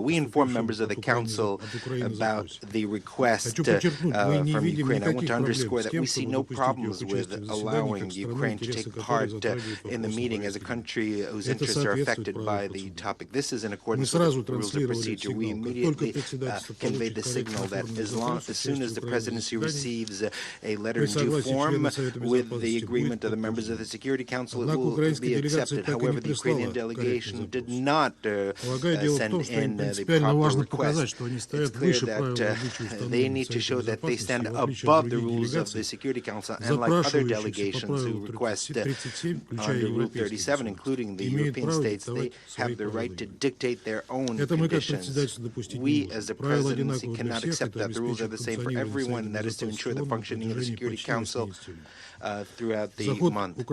We informed members of the Council about the request from Ukraine. I want to underscore that we see no problems with allowing Ukraine to take part in the meeting as a country whose interests are affected by the topic. This is in accordance with the rules of procedure. We immediately conveyed the signal that as soon as the presidency receives a letter in due form with the agreement of the members of the Security Council, it will be accepted. However, the Ukrainian delegation did not send in the proper request. It's clear that they need to show that they stand above the rules of the Security Council, and like other delegations who request under Rule 37, including the European states, they have the right to dictate their own conditions. We, as a presidency, cannot accept that. The rules are the same for everyone, and that is to ensure the functioning of the Security Council throughout the month. The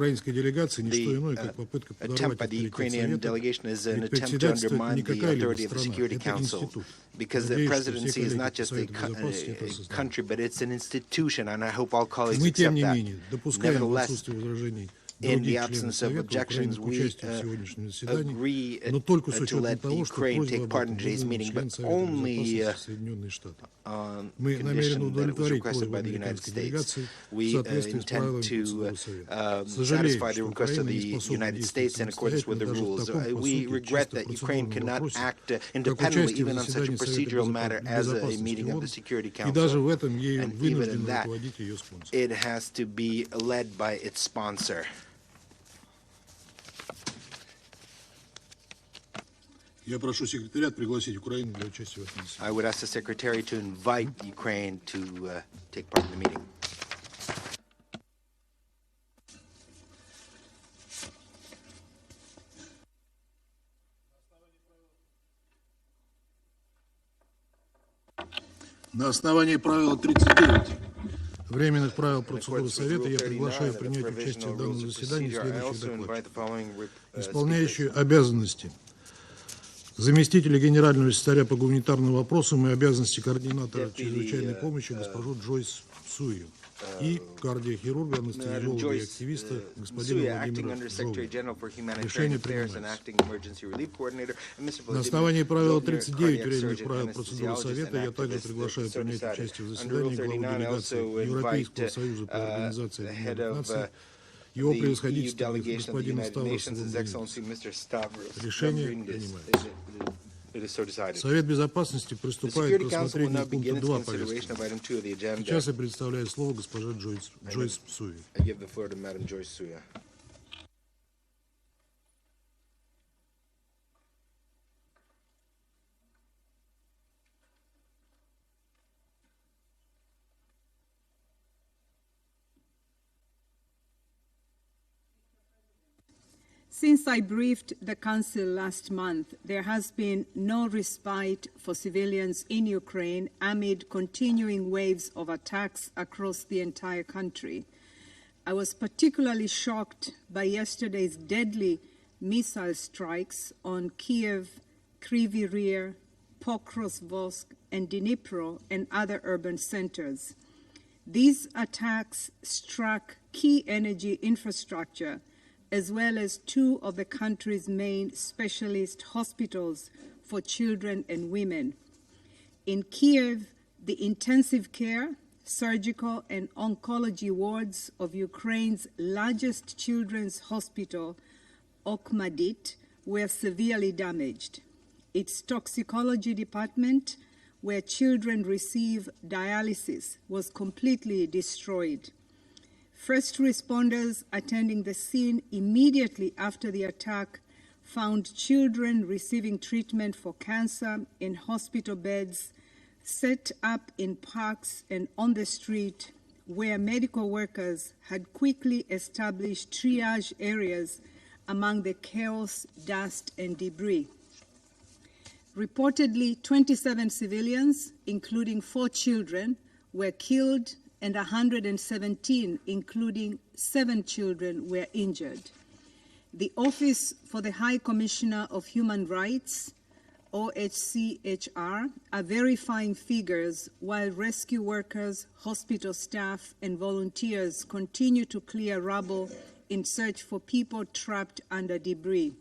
attempt by the Ukrainian delegation is an attempt to undermine the authority of the Security Council, because the presidency is not just a country, but it's an institution, and I hope all colleagues accept that. Nevertheless, in the absence of objections, we agree to let the Ukraine take part in today's meeting, but only on condition that it was requested by the United States. We intend to satisfy the request of the United States in accordance with the rules. We regret that Ukraine cannot act independently, even on such a procedural matter as a meeting of the Security Council. And even in that, it has to be led by its sponsor. I would ask the Secretary to invite Ukraine to take part in the meeting. На основании правила 39 временных правил процедуры Совета я приглашаю принять участие в данном заседании следующих докладчиков. Исполняющие обязанности заместителя генерального секретаря по гуманитарным вопросам и обязанности координатора чрезвычайной помощи госпожу Джойс Сую и кардиохирурга, анестезиолога и активиста господина Владимира Жовина. Решение принимается. На основании правила 39 временных правил процедуры Совета я также приглашаю принять участие в заседании главу делегации Европейского союза по организации Объединенных Наций, его превосходительство господина Ставроса. Решение принимается. Совет Безопасности приступает к рассмотрению пункта 2 повестки. Сейчас я предоставляю слово госпоже Джойс Суи. Since I briefed the Council last month, there has been no respite for civilians in Ukraine amid continuing waves of attacks across the entire country. I was particularly shocked by yesterday's deadly missile strikes on Kiev, Kryvyi Rih, Pokrovsk, and Dnipro and other urban centers. These attacks struck key energy infrastructure, as well as two of the country's main specialist hospitals for children and women. In Kiev, the intensive care, surgical, and oncology wards of Ukraine's largest children's hospital, Okhmadit, were severely damaged. Its toxicology department, where children receive dialysis, was completely destroyed. First responders attending the scene immediately after the attack found children receiving treatment for cancer in hospital beds set up in parks and on the street, where medical workers had quickly established triage areas among the chaos, dust, and debris. Reportedly, 27 civilians, including 4 children, were killed, and 117, including 7 children, were injured. The Office for the High Commissioner of Human Rights, OHCHR, are verifying figures while rescue workers, hospital staff, and volunteers continue to clear rubble in search for people trapped under debris.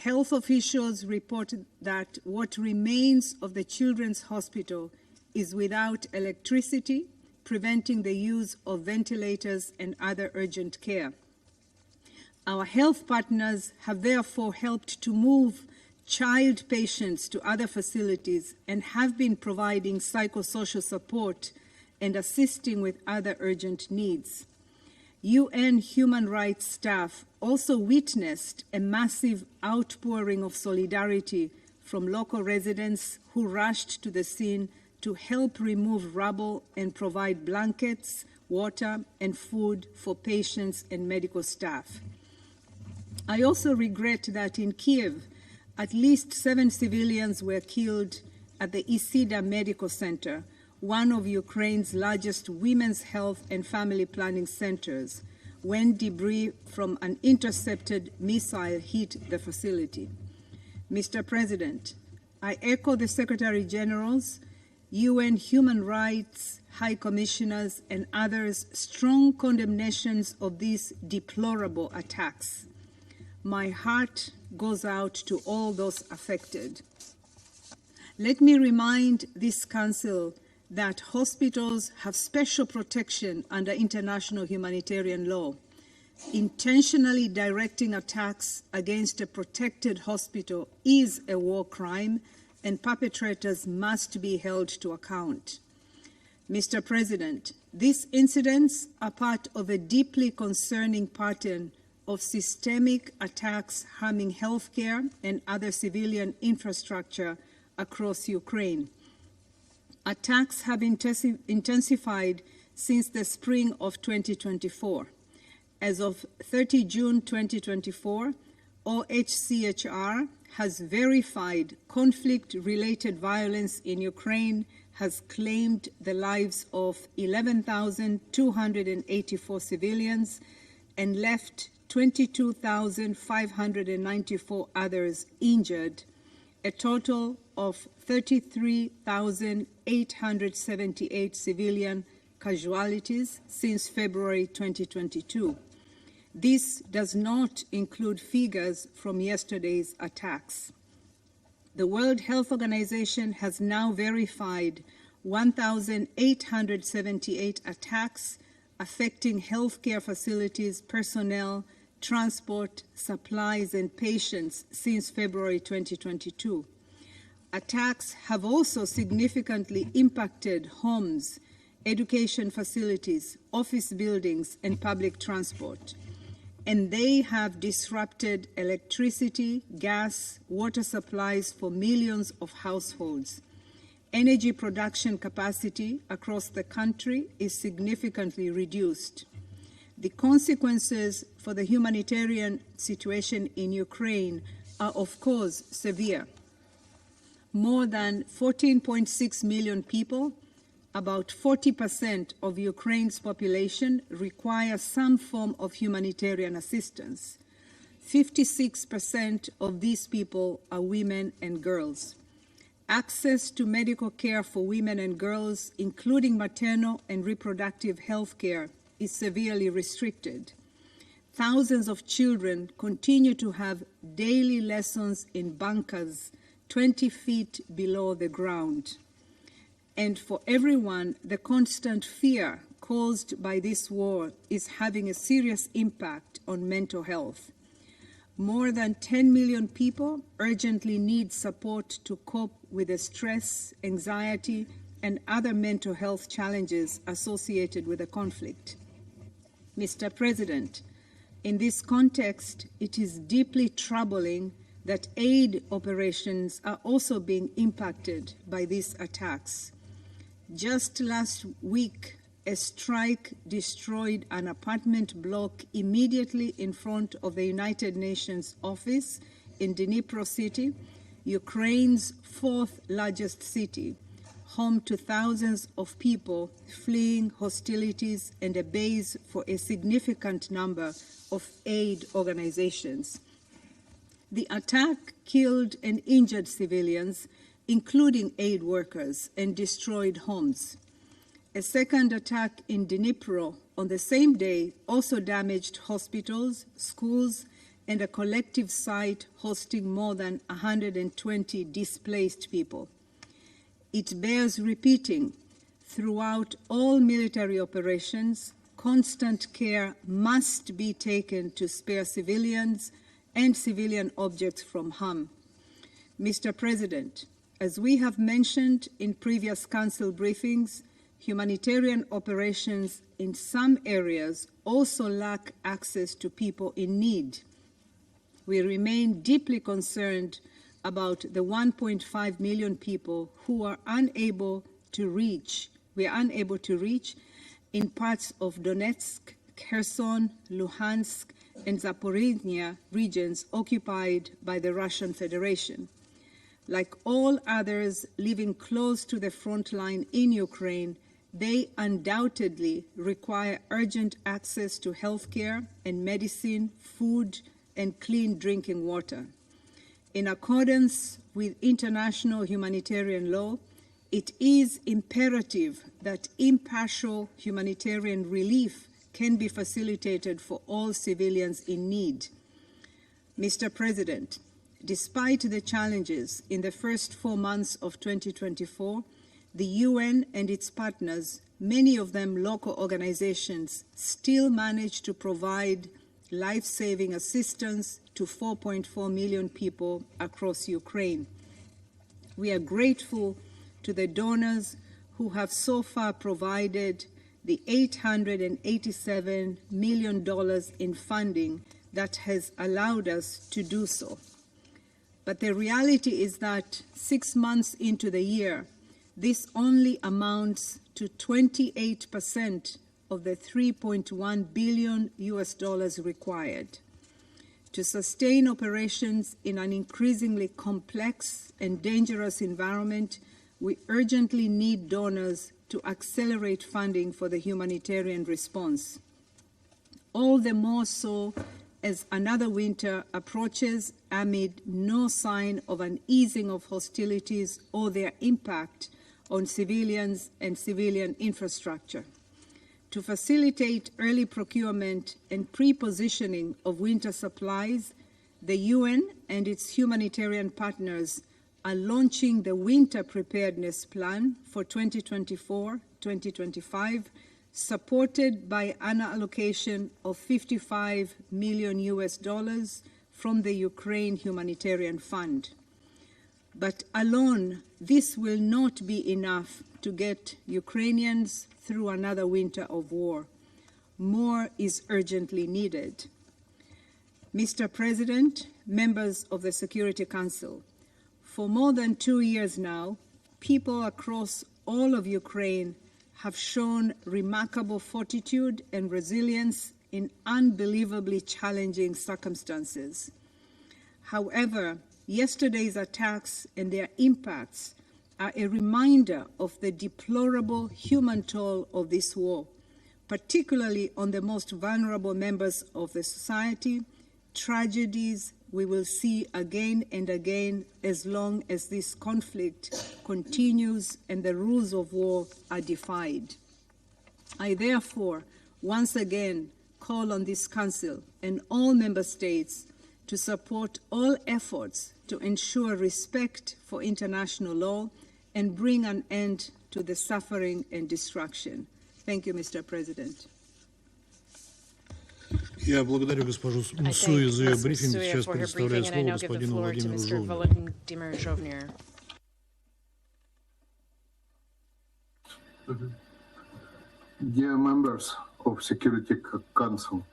Health officials reported that what remains of the children's hospital is without electricity, preventing the use of ventilators and other urgent care. Our health partners have therefore helped to move child patients to other facilities and have been providing psychosocial support and assisting with other urgent needs. UN human rights staff also witnessed a massive outpouring of solidarity from local residents who rushed to the scene to help remove rubble and provide blankets, water, and food for patients and medical staff. I also regret that in Kiev, at least 7 civilians were killed at the Isida Medical Center, one of Ukraine's largest women's health and family planning centers, when debris from an intercepted missile hit the facility. Mr. President, I echo the Secretary General's, UN Human Rights High Commissioners, and others' strong condemnations of these deplorable attacks. My heart goes out to all those affected. Let me remind this Council that hospitals have special protection under international humanitarian law. Intentionally directing attacks against a protected hospital is a war crime, and perpetrators must be held to account. Mr. President, these incidents are part of a deeply concerning pattern of systemic attacks harming healthcare and other civilian infrastructure across Ukraine. Attacks have intensified since the spring of 2024. As of 30 June 2024, OHCHR has verified conflict-related violence in Ukraine has claimed the lives of 11,284 civilians and left 22,594 others injured, a total of 33,878 civilian casualties since February 2022. This does not include figures from yesterday's attacks. The World Health Organization has now verified 1,878 attacks affecting healthcare facilities, personnel, transport, supplies, and patients since February 2022. Attacks have also significantly impacted homes, education facilities, office buildings, and public transport. And they have disrupted electricity, gas, water supplies for millions of households. Energy production capacity across the country is significantly reduced. The consequences for the humanitarian situation in Ukraine are, of course, severe. More than 14.6 million people, about 40% of Ukraine's population, require some form of humanitarian assistance. 56% of these people are women and girls. Access to medical care for women and girls, including maternal and reproductive health care, is severely restricted. Thousands of children continue to have daily lessons in bunkers 20 feet below the ground. And for everyone, the constant fear caused by this war is having a serious impact on mental health. More than 10 million people urgently need support to cope with the stress, anxiety, and other mental health challenges associated with the conflict. Mr. President, in this context, it is deeply troubling that aid operations are also being impacted by these attacks. Just last week, a strike destroyed an apartment block immediately in front of the United Nations office in Dnipro City, Ukraine's 4th largest city, home to thousands of people fleeing hostilities and a base for a significant number of aid organizations. The attack killed and injured civilians, including aid workers, and destroyed homes. A second attack in Dnipro on the same day also damaged hospitals, schools, and a collective site hosting more than 120 displaced people. It bears repeating, throughout all military operations, constant care must be taken to spare civilians and civilian objects from harm. Mr. President, as we have mentioned in previous Council briefings, humanitarian operations in some areas also lack access to people in need. We remain deeply concerned about the 1.5 million people who are unable to reach in parts of Donetsk, Kherson, Luhansk, and Zaporizhzhia regions occupied by the Russian Federation. Like all others living close to the front line in Ukraine, they undoubtedly require urgent access to healthcare and medicine, food, and clean drinking water. In accordance with international humanitarian law, it is imperative that impartial humanitarian relief can be facilitated for all civilians in need. Mr. President, despite the challenges in the first 4 months of 2024, the UN and its partners, many of them local organizations, still managed to provide life-saving assistance to 4.4 million people across Ukraine. We are grateful to the donors who have so far provided the $887 million in funding that has allowed us to do so. But the reality is that 6 months into the year, this only amounts to 28% of the $3.1 billion required. To sustain operations in an increasingly complex and dangerous environment, we urgently need donors to accelerate funding for the humanitarian response. All the more so as another winter approaches amid no sign of an easing of hostilities or their impact on civilians and civilian infrastructure. To facilitate early procurement and pre-positioning of winter supplies, the UN and its humanitarian partners are launching the Winter Preparedness Plan for 2024-2025, supported by an allocation of $55 million from the Ukraine Humanitarian Fund. But alone, this will not be enough to get Ukrainians through another winter of war. More is urgently needed. Mr. President, members of the Security Council, for more than 2 years now, people across all of Ukraine have shown remarkable fortitude and resilience in unbelievably challenging circumstances. However, yesterday's attacks and their impacts are a reminder of the deplorable human toll of this war, particularly on the most vulnerable members of the society, tragedies we will see again and again as long as this conflict continues and the rules of war are defied. I therefore once again call on this Council and all Member States to support all efforts to ensure respect for international law and bring an end to the suffering and destruction. Thank you, Mr. President. Я благодарю госпожу Мсуи за ее брифинг. Сейчас предоставляю слово господину Владимиру Жовниру. Dear members of Security Council,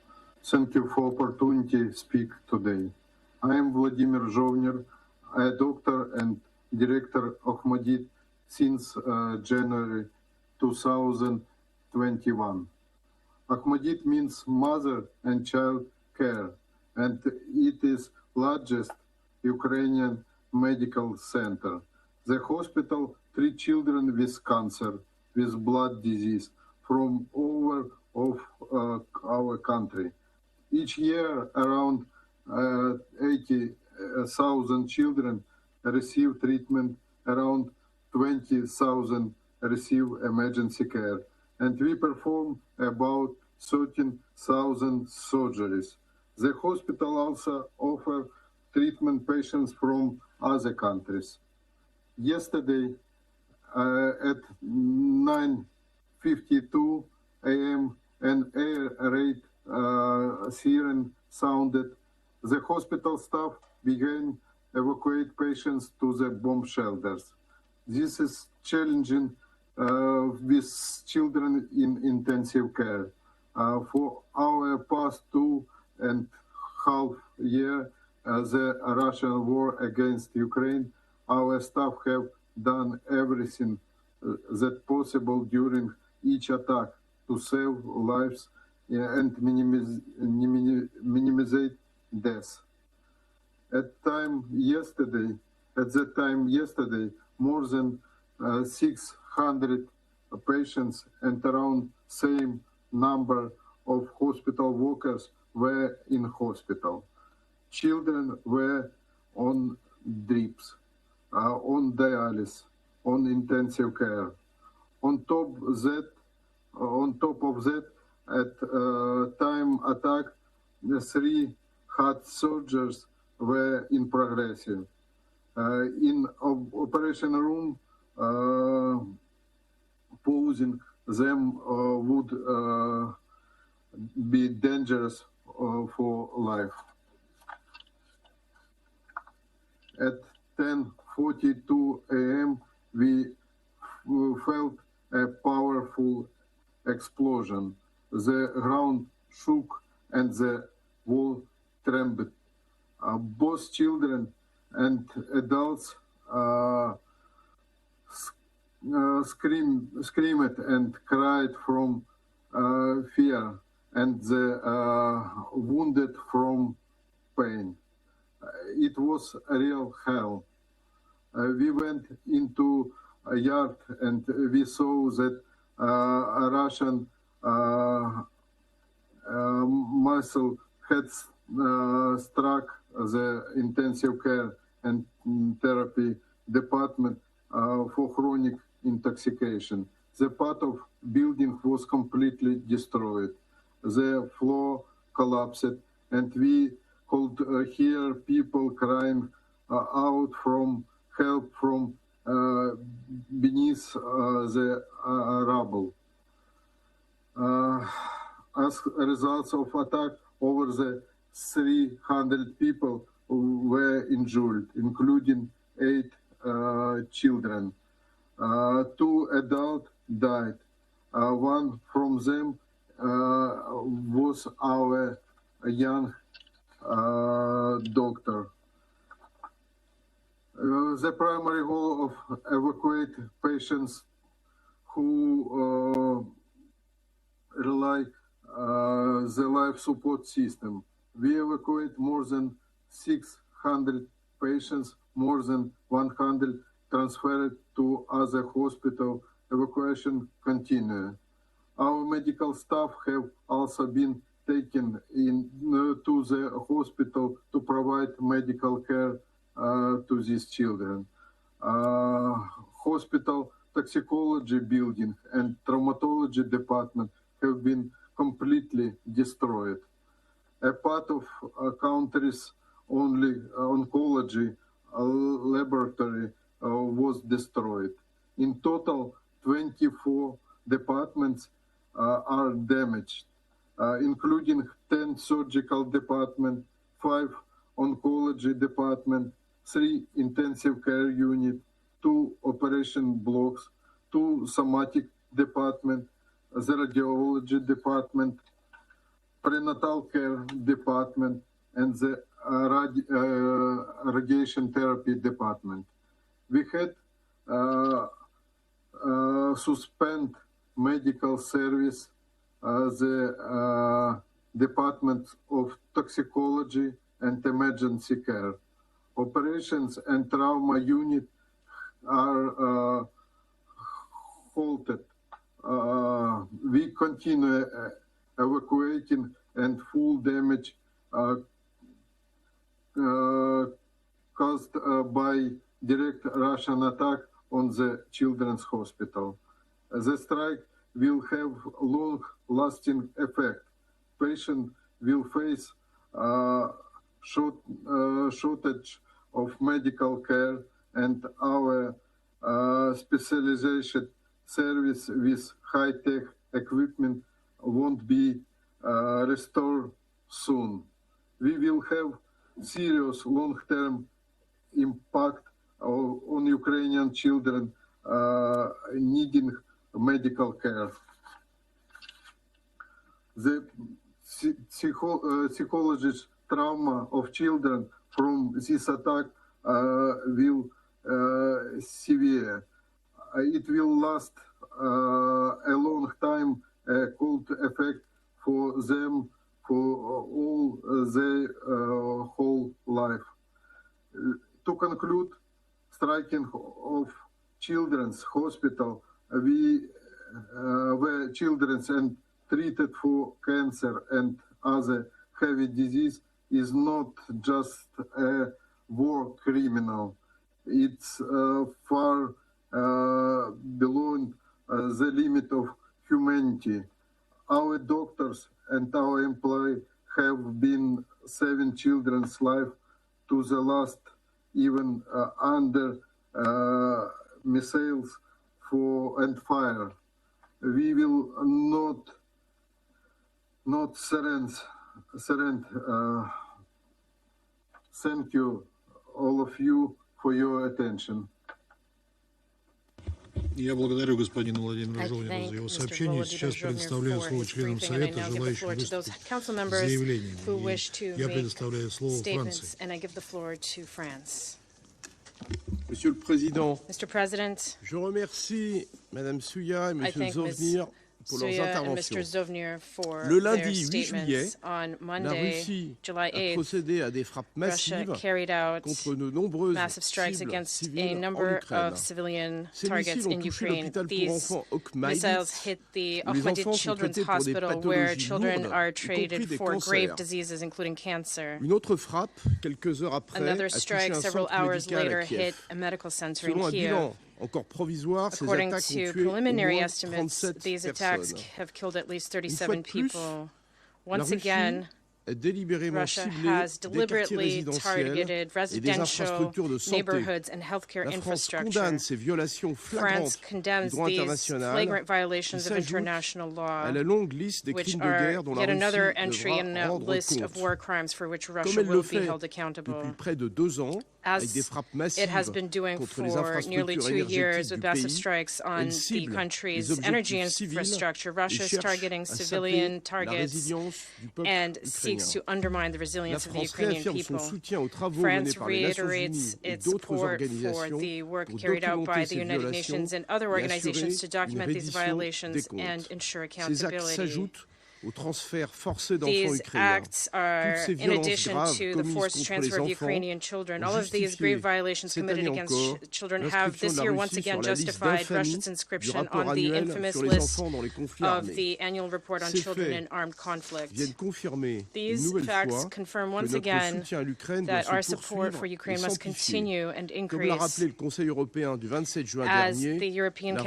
thank you for opportunity to speak today. I am Vladimir Zhovnir, a doctor and director of Ahmadit since January 2021. Ahmadit means mother and child care, and it is largest Ukrainian medical center. The hospital treats children with cancer, with blood disease from all over our country. Each year, around 80,000 children receive treatment, around 20,000 receive emergency care, and we perform about 13,000 surgeries. The hospital also offers treatment patients from other countries. Yesterday, at 9:52 a.m., an air raid siren sounded. The hospital staff began evacuate patients to the bomb shelters. This is challenging with children in intensive care. For our past 2.5 years, the Russian war against Ukraine, our staff have done everything that possible during each attack to save lives and minimize deaths. At that time yesterday, more than 600 patients and around same number of hospital workers were in hospital. Children were on drips, on dialysis, on intensive care. On top of that, at time attack, the 3 heart surgeries were in progress. In operation room, pausing them would be dangerous for life. At 10:42 a.m., we felt a powerful explosion. The ground shook and the wall trembled. Both children and adults screamed and cried from fear, and the wounded from pain. It was a real hell. We went into a yard and we saw that a Russian missile had struck the intensive care and therapy department for chronic intoxication. The part of building was completely destroyed. The floor collapsed, and we could hear people crying out from help from beneath the rubble. As a result of attack, over the 300 people were injured, including 8 children. 2 adults died. One from them was our young doctor. The primary goal of evacuate patients who rely the life support system. We evacuate more than 600 patients, more than 100 transferred to other hospital. Evacuation continue. Our medical staff have also been taken in to the hospital to provide medical care to these children. Hospital toxicology building and traumatology department have been completely destroyed. A part of a country's only oncology laboratory was destroyed. In total, 24 departments are damaged, including 10 surgical departments, 5 oncology departments, 3 intensive care units, 2 operation blocks, 2 somatic departments, the radiology department, prenatal care department, and the radiation therapy department. We had suspend medical service, the Department of Toxicology and Emergency Care. Operations and trauma unit are halted. We continue evacuating, and full damage caused by direct Russian attack on the children's hospital. The strike will have long-lasting effect. Patients will face shortage of medical care, and our specialization service with high-tech equipment won't be restored soon. We will have serious long-term impact on Ukrainian children needing medical care. The psychological trauma of children from this attack will severe. It will last a long time, a cold effect for them for all their whole life. To conclude, striking of children's hospital, where children and treated for cancer and other heavy disease is not just a war criminal. It's far beyond the limit of humanity. Our doctors and our employees have been saving children's life to the last, even under missiles and fire. We will not surrender. Thank you, all of you, for your attention. Я благодарю господина Владимира Жовнина за его сообщение. Сейчас предоставляю слово членам Совета, желающим выступить с заявлениями. Я предоставляю слово Франции. Monsieur le Président, Mr. President, je remercie Madame Souya et Monsieur Zovnir pour leurs interventions. Le lundi 8 juillet, la Russie a procédé à des frappes massives contre de nombreuses cibles civiles en Ukraine. Ces missiles ont touché l'hôpital pour enfants Okhmaïditz, où les enfants sont traités pour des pathologies lourdes, y compris des cancers. Une autre frappe, quelques heures après, a touché un centre médical à Kiev. Selon un bilan encore provisoire, ces attaques ont tué au moins 37 personnes. Une fois de plus, la Russie a délibérément ciblé des quartiers résidentiels et des infrastructures de santé. La France condamne ces violations flagrantes du droit international qui s'ajoutent à la longue liste des crimes de guerre dont la Russie devra rendre compte. Comme elle le fait depuis près de 2 ans, avec des frappes massives contre les infrastructures énergétiques du pays, elle cible les objectifs civils et cherche à saper la résilience du peuple ukrainien. La France réaffirme son soutien aux travaux menés par les Nations Unies et d'autres organisations pour documenter ces violations et assurer une reddition des comptes. Ces actes s'ajoutent au transfert forcé d'enfants ukrainiens. Toutes ces violences graves commises contre les enfants ont justifié cette année encore l'inscription de la Russie sur la liste d'infamie du rapport annuel sur les enfants dans les conflits armés. Ces faits viennent confirmer une nouvelle fois que notre soutien à l'Ukraine doit se poursuivre et s'amplifier. Comme l'a rappelé le Conseil européen du 27 juin dernier, la Russie ne peut et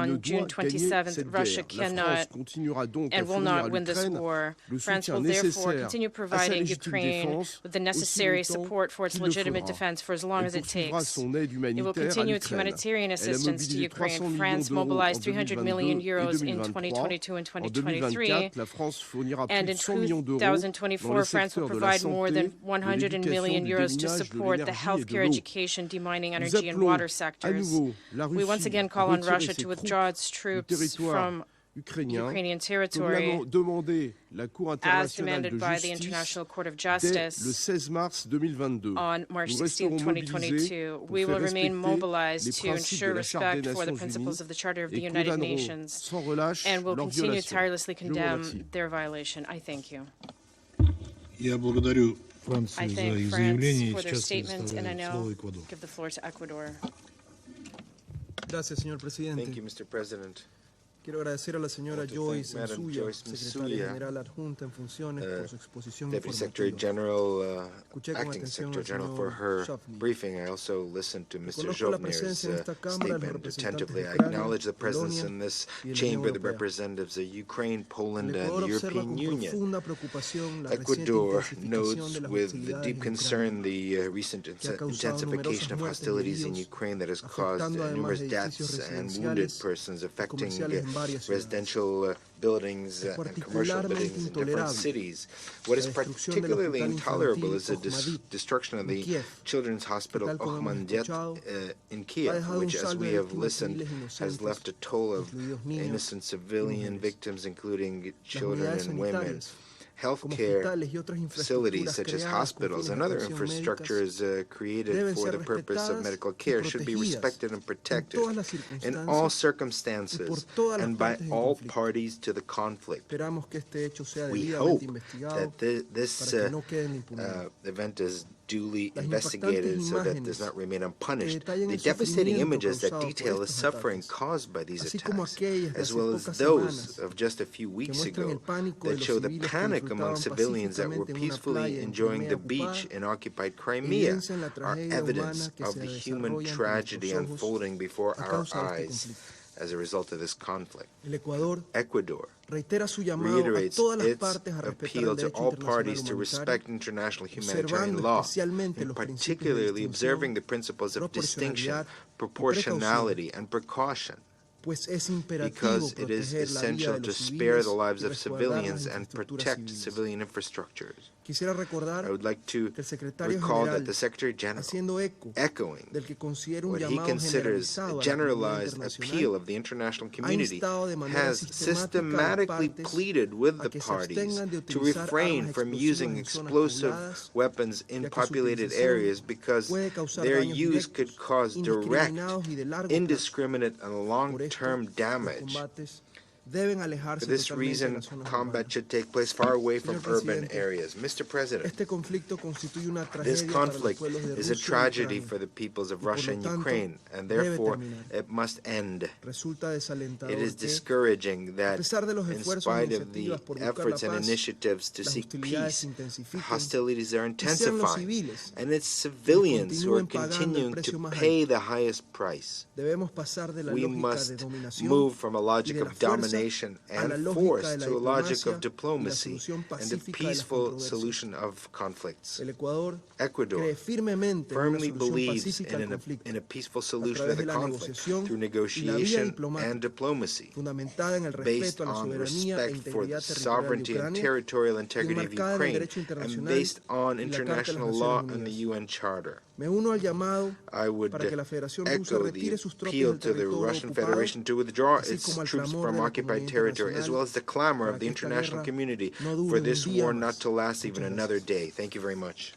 ne doit gagner cette guerre. La France continuera donc and will not win this war. France will therefore continue providing Ukraine with the necessary support for its legitimate defense for as long as it takes. It will continue its humanitarian assistance to Ukraine. France mobilized 300 million euros in 2022 and 2023, and in 2024, France will provide more than 100 million euros to support the healthcare, education, demining, energy, and water sectors. We once again call on Russia to withdraw its troops from Ukrainian territory, as demanded by the International Court of Justice on March 16, 2022. We will remain mobilized to ensure respect for the principles of the Charter of the United Nations and will continue to tirelessly condemn their violation. I thank you. I thank France for their statement, and I now give the floor to Ecuador. Thank you, Mr. President. Quiero agradecer a la señora Joyce Msuya, secretaria general adjunta en funciones, por su exposición Deputy Secretary General, Acting Secretary General, for her briefing. I also listened to Mr. Zhovnir's statement attentively. I acknowledge the presence in this chamber the representatives of Ukraine, Poland, and the European Union. Ecuador notes with deep concern the recent intensification of hostilities in Ukraine that has caused numerous deaths and wounded persons, affecting residential buildings and commercial buildings in different cities. What is particularly intolerable is the destruction of the Children's Hospital Okhmandyet in Kiev, which, as we have listened, has left a toll of innocent civilian victims, including children and women. Healthcare facilities such as hospitals and other infrastructures created for the purpose of medical care should be respected and protected in all circumstances and by all parties to the conflict. We hope that this event is duly investigated so that it does not remain unpunished. The devastating images that detail the suffering caused by these attacks, as well as those of just a few weeks ago that show the panic among civilians that were peacefully enjoying the beach in occupied Crimea, are evidence of the human tragedy unfolding before our eyes as a result of this conflict. Ecuador reiterates its appeal to all parties to respect international humanitarian law, and particularly observing the principles of distinction, proportionality, and precaution, because it is essential to spare the lives of civilians and protect civilian infrastructures. I would like to recall that the Secretary General, echoing what he considers a generalized appeal of the international community, has systematically pleaded with the parties to refrain from using explosive weapons in populated areas because their use could cause direct, indiscriminate, and long-term damage. For this reason, combat should take place far away from urban areas. Mr. President, this conflict is a tragedy for the peoples of Russia and Ukraine, and therefore it must end. It is discouraging that, in spite of the efforts and initiatives to seek peace, hostilities are intensifying, and it's civilians who are continuing to pay the highest price. We must move from a logic of domination and force to a logic of diplomacy and a peaceful solution of conflicts. Ecuador firmly believes in a peaceful solution of the conflict through negotiation and diplomacy, based on respect for the sovereignty and territorial integrity of Ukraine, and based on international law and the UN Charter. I would echo the appeal to the Russian Federation to withdraw its troops from occupied territory, as well as the clamor of the international community for this war not to last even another day. Thank you very much.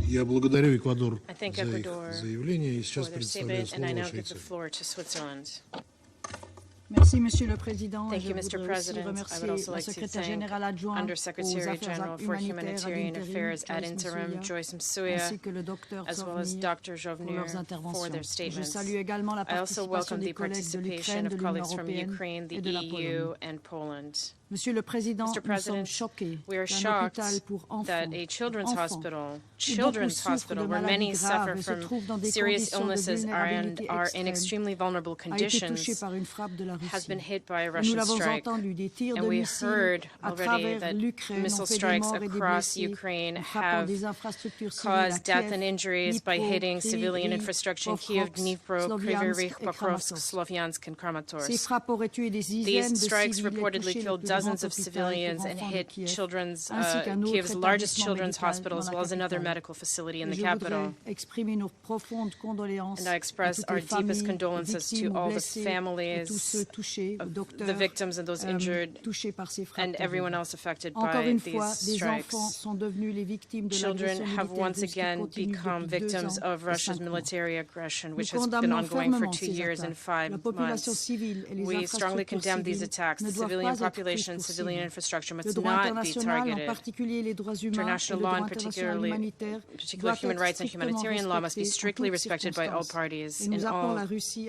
Я благодарю Эквадор I thank Ecuador за заявление и сейчас for their предоставляю statement, and I слово now give the Швейцарии. floor to Switzerland. Merci, Monsieur le Président. Thank Je you, Mr. voudrais aussi President. I would remercier also la like to secrétaire thank générale adjointe aux Undersecretary affaires General for humanitaires ad Humanitarian interim, Affairs ad Joyce interim, Msuya, Joyce Msuya, ainsi que le docteur as well as Zhovnir Dr. pour Zhovnir leurs for interventions. their Je statements. salue également la I also participation welcome des the collègues de participation l'Ukraine, of de l'Union colleagues from européenne Ukraine, the et de la EU, Pologne. and Poland. Monsieur le Président, Mr. nous sommes President, choqués we are qu'un shocked hôpital pour enfants, that a children's hospital, souffrent where de many maladies suffer graves et se from trouvent dans des serious conditions de illnesses and vulnérabilité are in extrême, extremely vulnerable a été touché conditions, par une frappe de la has Russie. been hit by a Et nous Russian l'avons strike. entendu, des tirs And de we missiles heard à already travers that l'Ukraine ont missile fait des strikes morts et des across blessés, Ukraine en frappant have des infrastructures civiles à caused death and Kiev, injuries by hitting Dnipro, civilian Kryvyi, infrastructure in Kiev, Pokrovsk, Dnipro, Kryvyi Sloviansk Rih, et Pokrovsk, Kramatorsk. Sloviansk, and Ces Kramatorsk. frappes auraient tué des dizaines These de strikes civils et reportedly touché le killed plus grand dozens of hôpital civilians pour and enfants de hit Kiev, children's, ainsi qu'un autre Kiev's largest établissement children's médical hospital, dans as la well as another capitale. medical facility in Et the je capital. voudrais exprimer nos profondes condoléances And I à express toutes our les deepest familles, condolences to victimes ou all the blessés, et tous ceux families touchés, aux of docteurs, the victims and those injured, touchés par ces frappes and everyone terribles. else affected Encore by une fois, these des enfants strikes. sont devenus les victimes de Children l'agression have militaire once russe qui again continue become depuis 2 victims ans of et Russia's 5 mois. military aggression, Nous which has been condamnons ongoing for fermement 2 ces years attaques. and 5 La population months. civile et les We strongly infrastructures condemn these civiles attacks. ne The doivent civilian pas être pris population and civilian infrastructure must not be targeted. International law, and particular human rights and humanitarian law, must be strictly respected by all parties in all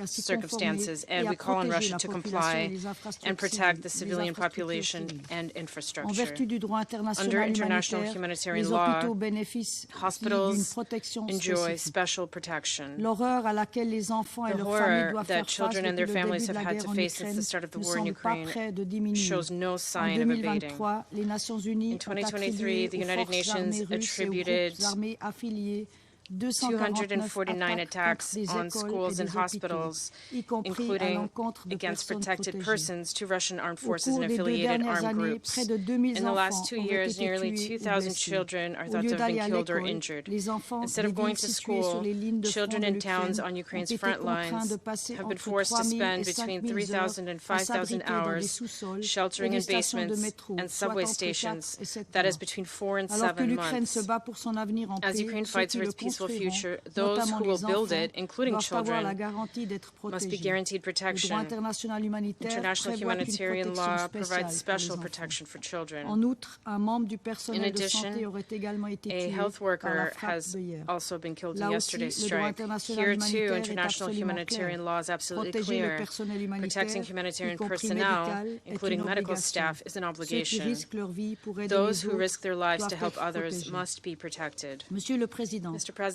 circumstances, and we call on Russia to comply and protect the civilian population and infrastructure. Under international humanitarian law, hospitals enjoy special protection. The horror that children and their families have had to face since the start of the war in Ukraine shows no sign of abating. In 2023, the United Nations attributed 249 attacks on schools and hospitals, including against protected persons, to Russian armed forces and affiliated armed groups. In the last 2 years, nearly 2,000 children are thought to have been killed or injured. Instead of going to school, children in towns on Ukraine's front lines have been forced to spend between 3,000 and 5,000 hours sheltering in basements and subway stations. That is between 4 and 7 months. As Ukraine fights for its peaceful future, those who will build it, including children, must be guaranteed protection. International humanitarian law provides special protection for children. In addition, a health worker has also been killed in yesterday's strike. Here, too, international humanitarian law is absolutely clear. Protecting humanitarian personnel, including medical staff, is an obligation. Those who risk their lives to help others must be protected. Mr. President,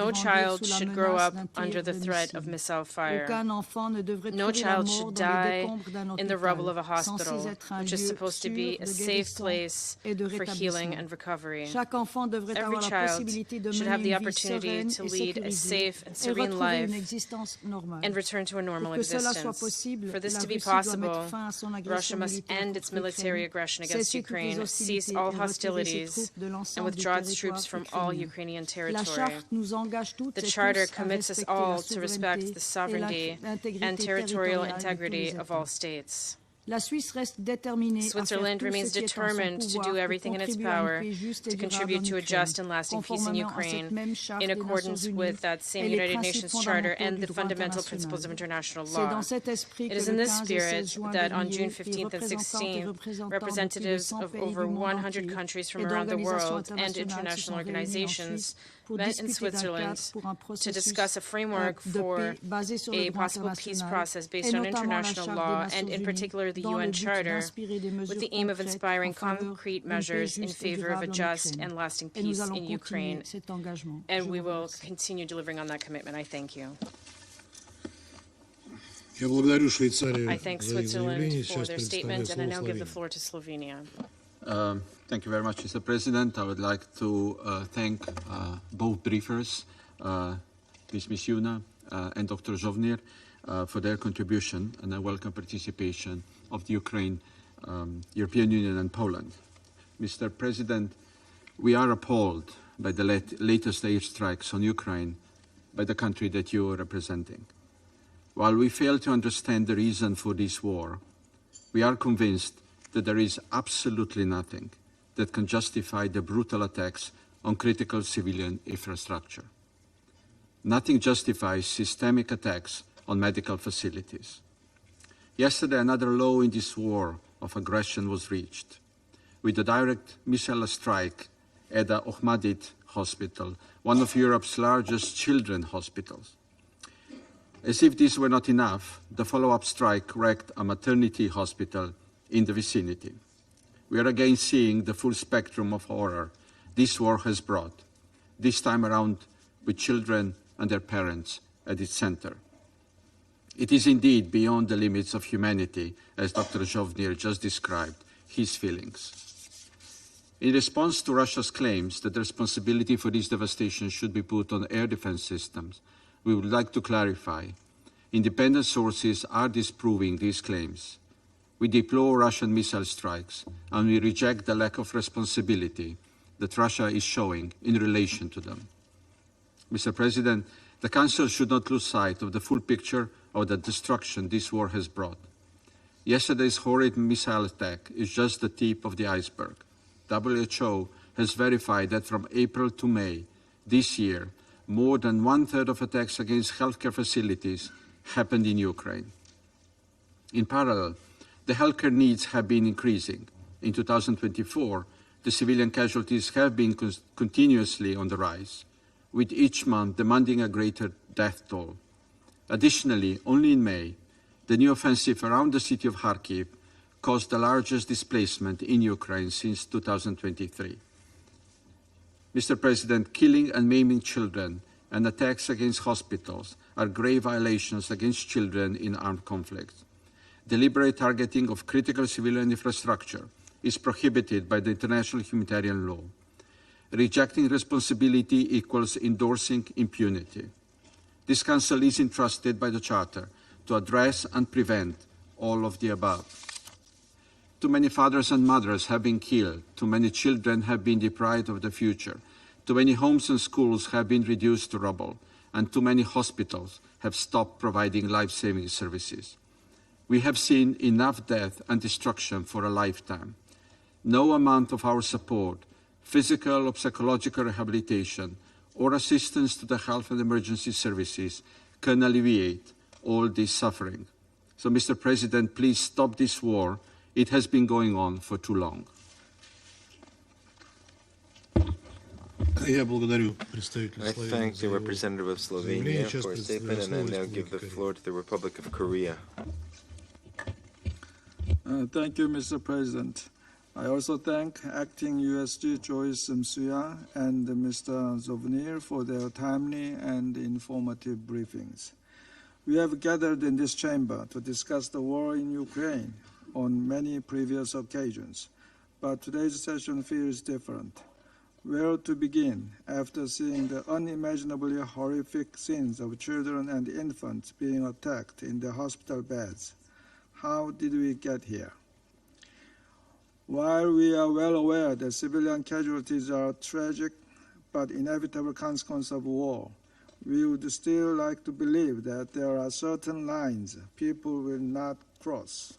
no child should grow up under the threat of missile fire. No child should die in the rubble of a hospital, which is supposed to be a safe place for healing and recovery. Every child should have the opportunity to lead a safe and serene life and return to a normal existence. For this to be possible, Russia must end its military aggression against Ukraine, cease all hostilities, and withdraw its troops from all Ukrainian territory. The Charter commits us all to respect the sovereignty and territorial integrity of all states. Switzerland remains determined to do everything in its power to contribute to a just and lasting peace in Ukraine, in accordance with that same United Nations Charter and the fundamental principles of international law. It is in this spirit that on June 15th and 16th, representatives of over 100 countries from around the world and international organizations met in Switzerland to discuss a framework for a possible peace process based on international law and, in particular, the UN Charter, with the aim of inspiring concrete measures in favor of a just and lasting peace in Ukraine. And we will continue delivering on that commitment. I thank you. I thank Switzerland for their statement, and I now give the floor to Slovenia. Thank you very much, Mr. President. I would like to thank both briefers, Ms. Misiuna and Dr. Zhovnir, for their contribution, and I welcome participation of the Ukraine, European Union and Poland. Mr. President, we are appalled by the latest airstrikes on Ukraine by the country that you are representing. While we fail to understand the reason for this war, we are convinced that there is absolutely nothing that can justify the brutal attacks on critical civilian infrastructure. Nothing justifies systemic attacks on medical facilities. Yesterday, another low in this war of aggression was reached, with a direct missile strike at the Ohmedit Hospital, one of Europe's largest children's hospitals. As if this were not enough, the follow-up strike wrecked a maternity hospital in the vicinity. We are again seeing the full spectrum of horror this war has brought, this time around with children and their parents at its center. It is indeed beyond the limits of humanity, as Dr. Zhovnir just described his feelings. In response to Russia's claims that the responsibility for this devastation should be put on air defense systems, we would like to clarify. Independent sources are disproving these claims. We deplore Russian missile strikes, and we reject the lack of responsibility that Russia is showing in relation to them. Mr. President, the Council should not lose sight of the full picture of the destruction this war has brought. Yesterday's horrid missile attack is just the tip of the iceberg. WHO has verified that from April to May this year, more than one-third of attacks against healthcare facilities happened in Ukraine. In parallel, The healthcare needs have been increasing. In 2024, the civilian casualties have been continuously on the rise, with each month demanding a greater death toll. Additionally, only in May, the new offensive around the city of Kharkiv caused the largest displacement in Ukraine since 2023. Mr. President, killing and maiming children and attacks against hospitals are grave violations against children in armed conflicts. Deliberate targeting of critical civilian infrastructure is prohibited by the international humanitarian law. Rejecting responsibility equals endorsing impunity. This Council is entrusted by the Charter to address and prevent all of the above. Too many fathers and mothers have been killed, too many children have been deprived of the future, too many homes and schools have been reduced to rubble, and too many hospitals have stopped providing life-saving services. We have seen enough death and destruction for a lifetime. No amount of our support, physical or psychological rehabilitation, or assistance to the health and emergency services can alleviate all this suffering. So, Mr. President, please stop this war. It has been going on for too long. I thank the representative of Slovenia for his statement, and I now give the floor to the Republic of Korea. Thank you, Mr. President. I also thank Acting USG Joyce Msuya and Mr. Zovnir for their timely and informative briefings. We have gathered in this chamber to discuss the war in Ukraine on many previous occasions, but today's session feels different. Where to begin after seeing the unimaginably horrific scenes of children and infants being attacked in their hospital beds? How did we get here? While we are well aware that civilian casualties are a tragic but inevitable consequence of war, we would still like to believe that there are certain lines people will not cross.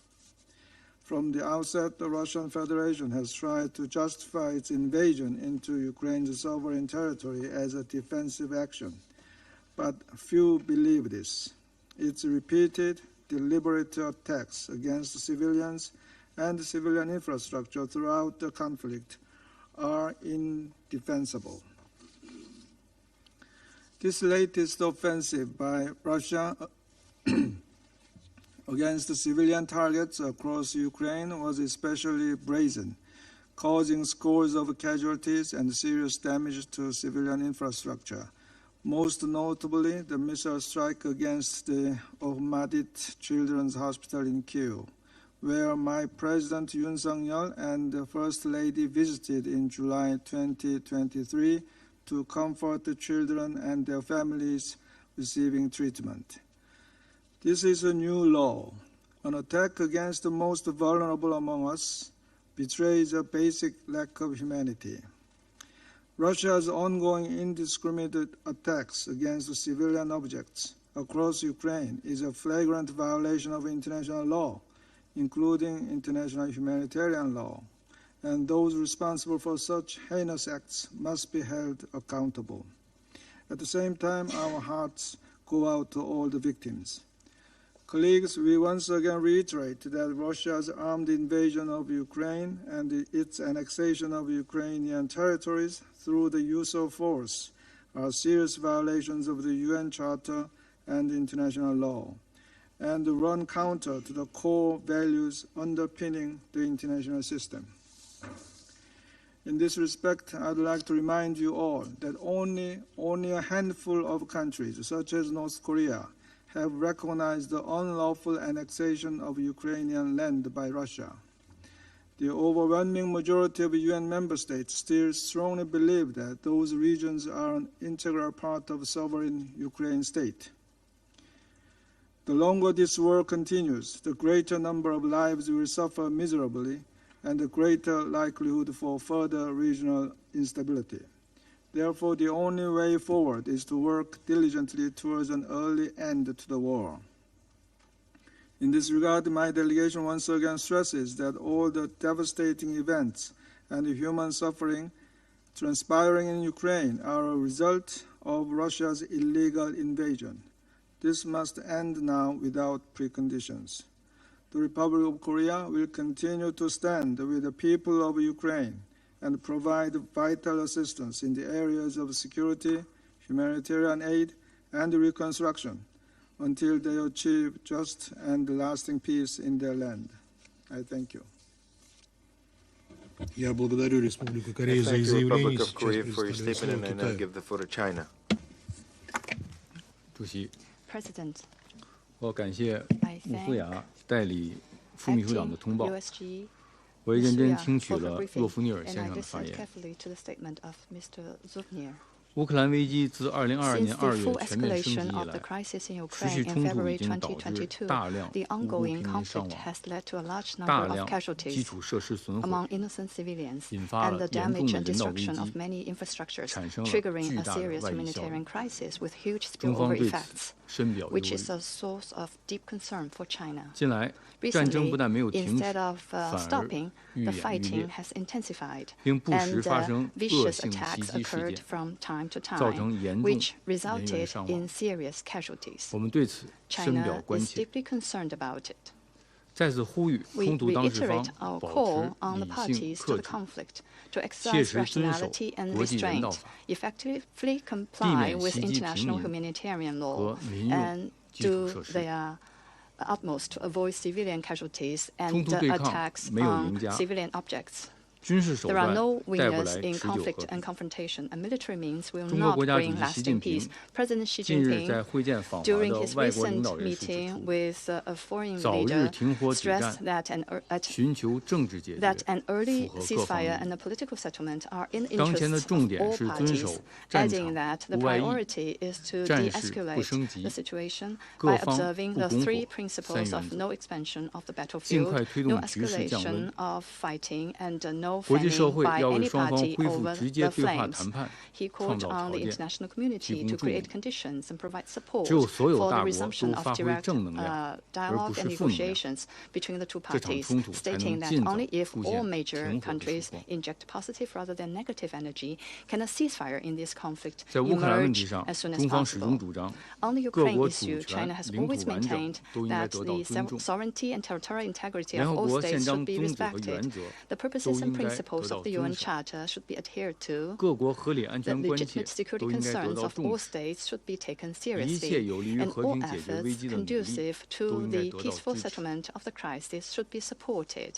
From the outset, the Russian Federation has tried to justify its invasion into Ukraine's sovereign territory as a defensive action, but few believe this. Its repeated, deliberate attacks against civilians and civilian infrastructure throughout the conflict are indefensible. This latest offensive by Russia against the civilian targets across Ukraine was especially brazen, causing scores of casualties and serious damage to civilian infrastructure, most notably the missile strike against the Ohmadit Children's Hospital in Kyiv, where my President Yoon Suk-yeol and the First Lady visited in July 2023 to comfort the children and their families receiving treatment. This is a new law. An attack against the most vulnerable among us betrays a basic lack of humanity. Russia's ongoing indiscriminate attacks against civilian objects across Ukraine is a flagrant violation of international law, including international humanitarian law, and those responsible for such heinous acts must be held accountable. At the same time, our hearts go out to all the victims. Colleagues, we once again reiterate that Russia's armed invasion of Ukraine and its annexation of Ukrainian territories through the use of force are serious violations of the UN Charter and international law, and run counter to the core values underpinning the international system. In this respect, I'd like to remind you all that only a handful of countries, such as North Korea, have recognized the unlawful annexation of Ukrainian land by Russia. The overwhelming majority of UN member states still strongly believe that those regions are an integral part of sovereign Ukraine state. The longer this war continues, the greater number of lives will suffer miserably and the greater likelihood for further regional instability. Therefore, the only way forward is to work diligently towards an early end to the war. In this regard, my delegation once again stresses that all the devastating events and the human suffering transpiring in Ukraine are a result of Russia's illegal invasion. This must end now without preconditions. The Republic of Korea will continue to stand with the people of Ukraine and provide vital assistance in the areas of security, humanitarian aid, and reconstruction until they achieve just and lasting peace in their land. I thank you. Я благодарю Республику Корея за изъявление. Сейчас предоставляю слово Китаю. President, 我感谢穆夫雅代理副秘书长的通报。我也认真听取了洛夫涅尔先生的发言。乌克兰危机自2022年2月全面升级以来，持续冲突已经导致大量无辜平民伤亡，大量基础设施损毁，引发了严重的人道危机，产生了巨大的外溢效应。中方对此深表忧虑。近来，战争不但没有停止，反而愈演愈烈，并不时发生恶性袭击事件，造成严重人员伤亡。我们对此深表关切，再次呼吁冲突当事方保持理性克制，切实遵守国际人道法，避免袭击平民和民用基础设施。utmost to avoid civilian casualties and 冲突对抗 attacks 没有 on 赢家， civilian objects. 军事手 There 段 are no 带不 winners 来 in 持久 conflict 和 and 平。 confrontation, and military means will 中国 not 国家主 bring 席习 lasting 近平 peace. President Xi 近日在 Jinping, 会见访华 during 的 his 外国领 recent 导人士指 meeting 出， with a foreign 早日 leader, 停火止 stressed 战， that 寻求政治解决， an early 符合各方 ceasefire 利 and a political settlement are in 当前的 interests 重 of 点 all 是遵 parties, 守战 adding 场 that the 不外溢， priority is to 战事不 de-escalate 升级， the situation 各 by 方 observing 不 the 拱 three 火 principles 三 of 原则， no expansion of the 尽 battlefield, 快推 no 动局势降温。 escalation of fighting, and no 国际社 fanning 会 by 要为 any 双方 party 恢复 over 直接 the 对话 flames. 谈判 He 创 called 造 on 条 the 件， international 提 community 供 to 助力。 create conditions and provide support 只有所有 for 大 the 国 resumption 都 of 发挥 direct 正能量，而 dialogue 不是 and 负能量， negotiations between the two 这场 parties, 冲突才 stating 能 that 尽早 only if 出 all 现 major 停火的曙 countries 光。 inject positive rather than negative energy, can a ceasefire in this conflict 在乌克兰问 emerge 题上， as soon as 中方始终 possible. 主张， On the 各 Ukraine 国 issue, 主权、 China has 领 always 土完整 maintained 都应该 that 得到 the 尊重。 sovereignty and territorial integrity 联 of 合 all 国宪 states 章 should be 宗旨和 respected. 原则 The 都 purposes 应 and 该 principles 得到 of the 遵 UN 守。 Charter should be adhered to. 各国合理安 The 全关切 legitimate security 都应该得 concerns 到 of 重 all 视。 states should be taken 一切 seriously, 有利于 and 和 all 平解决危 efforts 机的努力 conducive 都 to 应该 the 得到 peaceful 支持。 settlement of the crisis should be supported.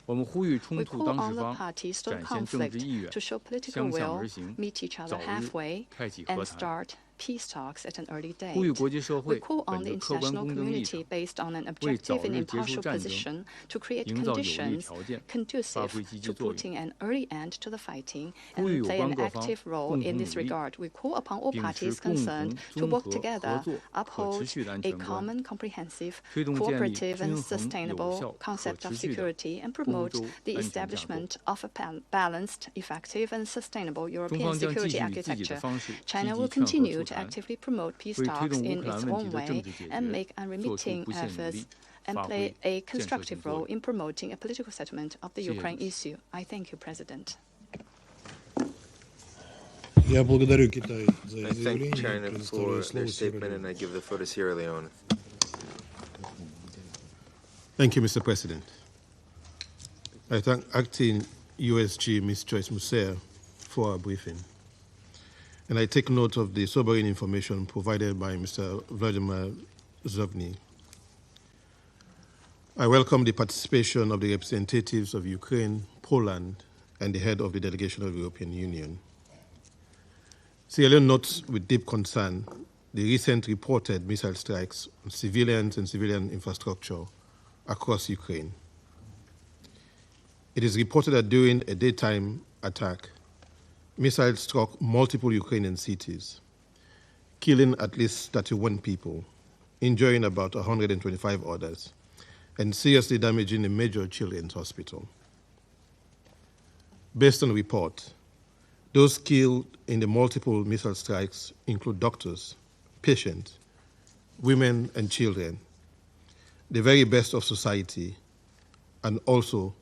我们呼吁冲 We 突 call 当 on 事 the 方 parties to 展 the 现政 conflict 治意愿， to show political 相向 will, 而行， meet each other 早日 halfway, 开启和 and 谈。 start peace talks at an early 呼吁 date. 国际社 We 会 call 本 on 着 the 客观 international 公正立 community 场， based on an 为早 objective and 日结束 impartial 战争 position to create 营造有利 conditions 条件，发 conducive 挥积极 to 作用。 putting an early end to the fighting 呼吁 and 有 play 关 an 各方 active role 共 in 同 this 努力， regard. We call upon all 秉持 parties 共同 concerned to 综 work 合合 together, 作可 uphold 持续的安 a 全观， common, comprehensive, 推动建立 cooperative 均 and 衡有效 sustainable 可 concept of 持续的 security, and 欧 promote 洲 the 安全架构。 establishment of a balanced, effective, and sustainable 中 European 方将继 security 续以自己的 architecture. 方式积 China 极 will 劝和促 continue to 谈， actively promote peace 为推 talks 动乌 in 克兰 its 问 own 题的政 way 治解 and 决 make 做出 unremitting 不懈努 efforts 力， and 发 play 挥 a 建设性 constructive 作 role 用。 in promoting a political settlement of the 谢谢 Ukraine 主席。 issue. I thank you, President. Я благодарю Китай за I thank изъявление. China Предоставляю for their слово statement, Сьерра and I give the floor to Sierra Leone. Thank you, Mr. President. I thank Acting USG Ms. Joyce Musea for our briefing. And I take note of the sobering information provided by Mr. Vladimir Zovny. I welcome the participation of the representatives of Ukraine, Poland, and the head of the delegation of the European Union. Sierra Leone notes with deep concern the recent reported missile strikes on civilians and civilian infrastructure across Ukraine. It is reported that during a daytime attack, missiles struck multiple Ukrainian cities, killing at least 31 people, injuring about 125 others, and seriously damaging a major children's hospital. Based on the report, those killed in the multiple missile strikes include doctors, patients, women and children, the very best of society, and also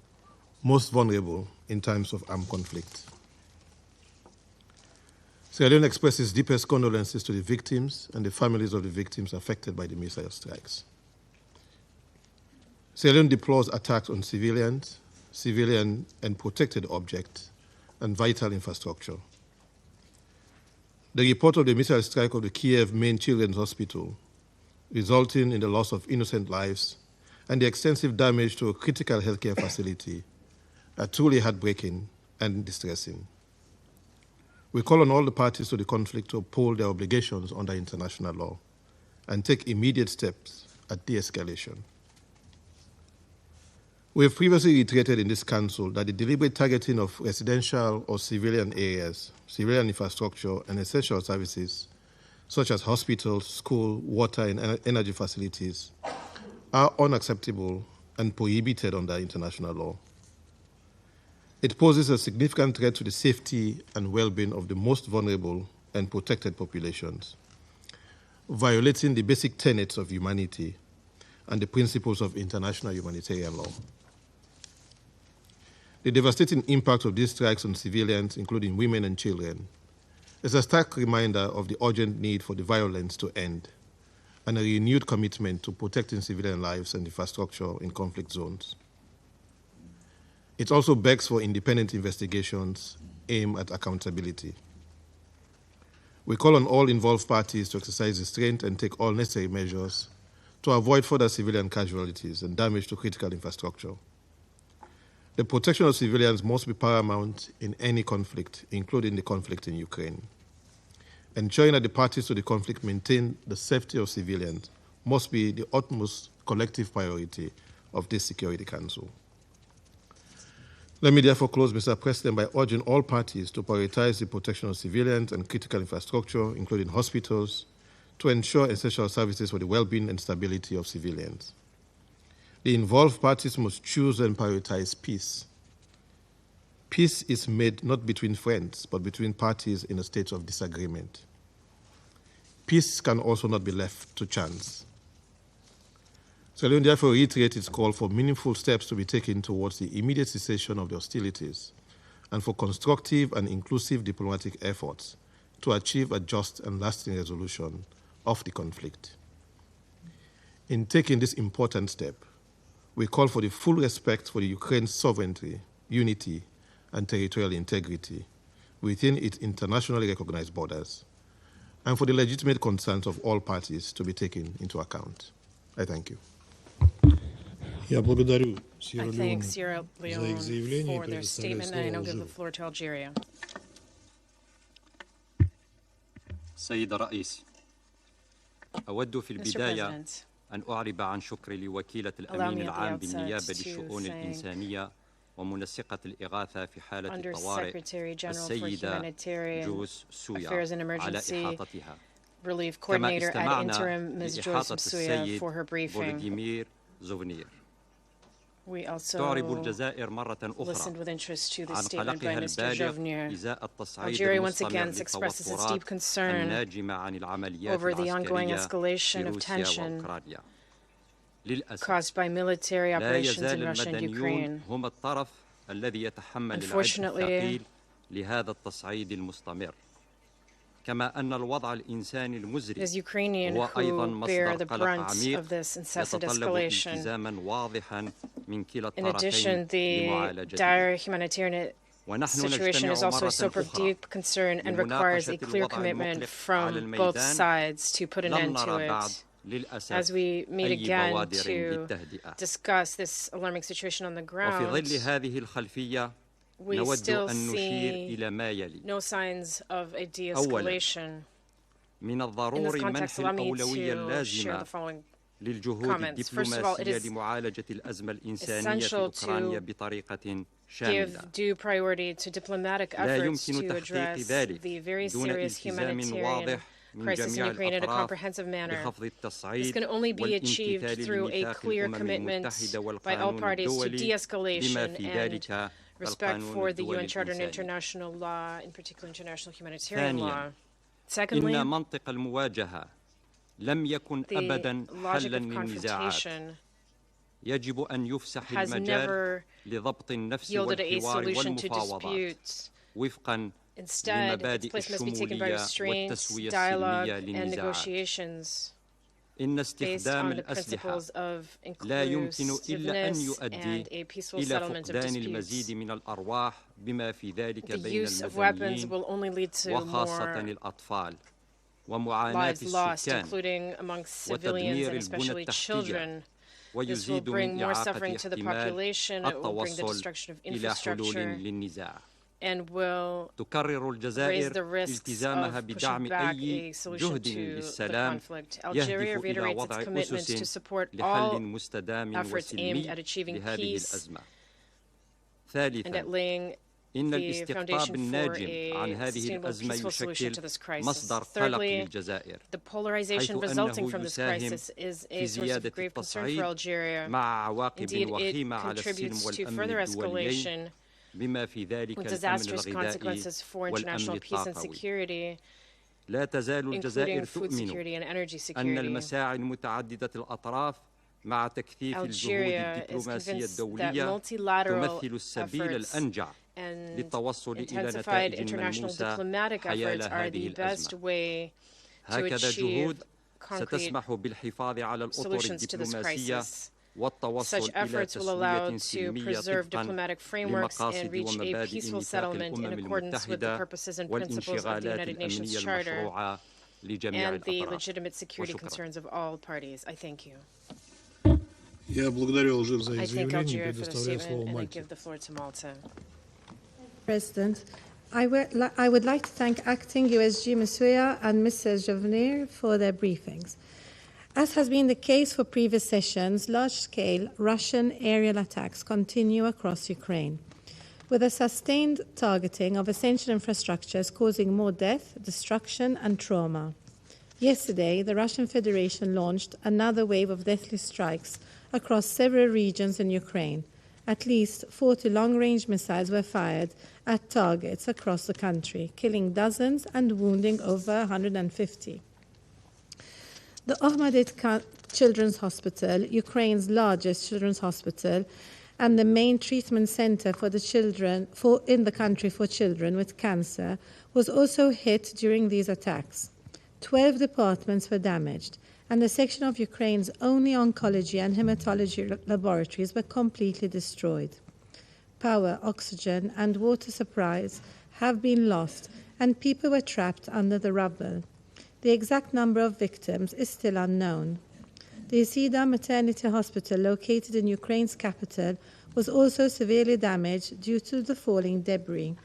most vulnerable in times of armed conflict. Sierra Leone expresses deepest condolences to the victims and the families of the victims affected by the missile strikes. Sierra Leone deplores attacks on civilians, civilian and protected objects, and vital infrastructure. The report of the missile strike of the Kiev main children's hospital, resulting in the loss of innocent lives and the extensive damage to a critical healthcare facility, are truly heartbreaking and distressing. We call on all the parties to the conflict to uphold their obligations under international law and take immediate steps at de-escalation. We have previously reiterated in this Council that the deliberate targeting of residential or civilian areas, civilian infrastructure, and essential services, such as hospitals, schools, water, and energy facilities, are unacceptable and prohibited under international law. It poses a significant threat to the safety and well-being of the most vulnerable and protected populations, violating the basic tenets of humanity and the principles of international humanitarian law. The devastating impact of these strikes on civilians, including women and children, is a stark reminder of the urgent need for the violence to end and a renewed commitment to protecting civilian lives and infrastructure in conflict zones. It also begs for independent investigations aimed at accountability. We call on all involved parties to exercise restraint and take all necessary measures to avoid further civilian casualties and damage to critical infrastructure. The protection of civilians must be paramount in any conflict, including the conflict in Ukraine. Ensuring that the parties to the conflict maintain the safety of civilians must be the utmost collective priority of this Security Council. Let me therefore close, Mr. President, by urging all parties to prioritize the protection of civilians and critical infrastructure, including hospitals, to ensure essential services for the well-being and stability of civilians. The involved parties must choose and prioritize peace. Peace is made not between friends, but between parties in a state of disagreement. Peace can also not be left to chance. Sierra Leone therefore reiterates its call for meaningful steps to be taken towards the immediate cessation of the hostilities and for constructive and inclusive diplomatic efforts to achieve a just and lasting resolution of the conflict. In taking this important step, we call for the full respect for the Ukraine's sovereignty, unity, and territorial integrity within its internationally recognized borders, and for the legitimate concerns of all parties to be taken into account. I thank you. Я благодарю I thank Sierra Leone for their statement, and I now give the floor to Algeria. سيد الرئيس، أود في البداية أن أعرب عن شكري لوكيلة الأمين العام بالنيابة للشؤون الإنسانية ومنسقة الإغاثة في حالة الطوارئ السيدة جوس سويا على إحاطتها. كما استمعنا لإحاطة السيد فولوديمير زوفنير. We also تعرب الجزائر مرة listened with أخرى interest to the عن statement by قلقها Mr. البالغ Jovnir. إزاء التصعيد Algeria once المستمر again expresses its deep للتوترات concern الناجمة عن العمليات over the ongoing العسكرية escalation في of روسيا tension وأوكرانيا. للأسف caused by military لا operations يزال in Russia and المدنيون Ukraine. هم الطرف الذي يتحمل العبء الثقيل لهذا التصعيد المستمر. كما أن الوضع الإنساني المزري هو أيضا مصدر قلق عميق يتطلب التزاما واضحا من كلا الطرفين لمعالجته. The situation is also a source of deep concern and requires a clear commitment from both sides to put an end to it. As we meet again to discuss this alarming situation on the ground, we still see no signs of a de-escalation. من الضروري منح الأولوية اللازمة للجهود الدبلوماسية لمعالجة الأزمة الإنسانية في أوكرانيا بطريقة شاملة. Give due priority to diplomatic efforts to address the very serious humanitarian crisis in Ukraine in a comprehensive manner. This can only be achieved through a clear commitment by all parties to de-escalation and respect for the UN Charter and international law, in particular international humanitarian law. Secondly, إن منطق المواجهة لم يكن أبدا حلا للنزاعات. يجب أن يفسح المجال لضبط النفس والحوار والمفاوضات وفقا لمبادئ الشمولية والتسوية السلمية للنزاعات. based on the principles of inclusiveness and a peaceful settlement of disputes. The use of weapons will only lead to more lives lost, including amongst civilians and especially children. This will bring more suffering to the population, it will bring the destruction of infrastructure, and will raise the risks of pushing back a solution to the conflict. Algeria reiterates its commitment to support all efforts aimed at achieving peace and at laying the foundation for a sustainable, peaceful solution to this crisis. Thirdly, the polarization resulting from this crisis is a source of grave concern for Algeria. Indeed, it contributes to further escalation with disastrous consequences for international peace and security, including food security and energy security. Algeria is convinced that multilateral efforts and intensified international diplomatic efforts are the best way to achieve concrete solutions to this crisis. Such efforts will allow to preserve diplomatic frameworks and reach a peaceful settlement in accordance with the purposes and principles of the United Nations Charter and the legitimate security concerns of all parties. I thank you. I thank Algeria for the statement and I give the floor to Malta. President, I would like to thank Acting USG Msuya and Mr. Jovnir for their briefings. As has been the case for previous sessions, large-scale Russian aerial attacks continue across Ukraine, with a sustained targeting of essential infrastructures causing more death, destruction, and trauma. Yesterday, the Russian Federation launched another wave of deadly strikes across several regions in Ukraine. At least 40 long-range missiles were fired at targets across the country, killing dozens and wounding over 150. The Ahmedit Children's Hospital, Ukraine's largest children's hospital, and the main treatment center for the children in the country for children with cancer, was also hit during these attacks. 12 departments were damaged, and a section of Ukraine's only oncology and hematology laboratories were completely destroyed. Power, oxygen, and water supplies have been lost, and people were trapped under the rubble. The exact number of victims is still unknown. The Isida Maternity Hospital, located in Ukraine's capital, was also severely damaged due to the falling debris.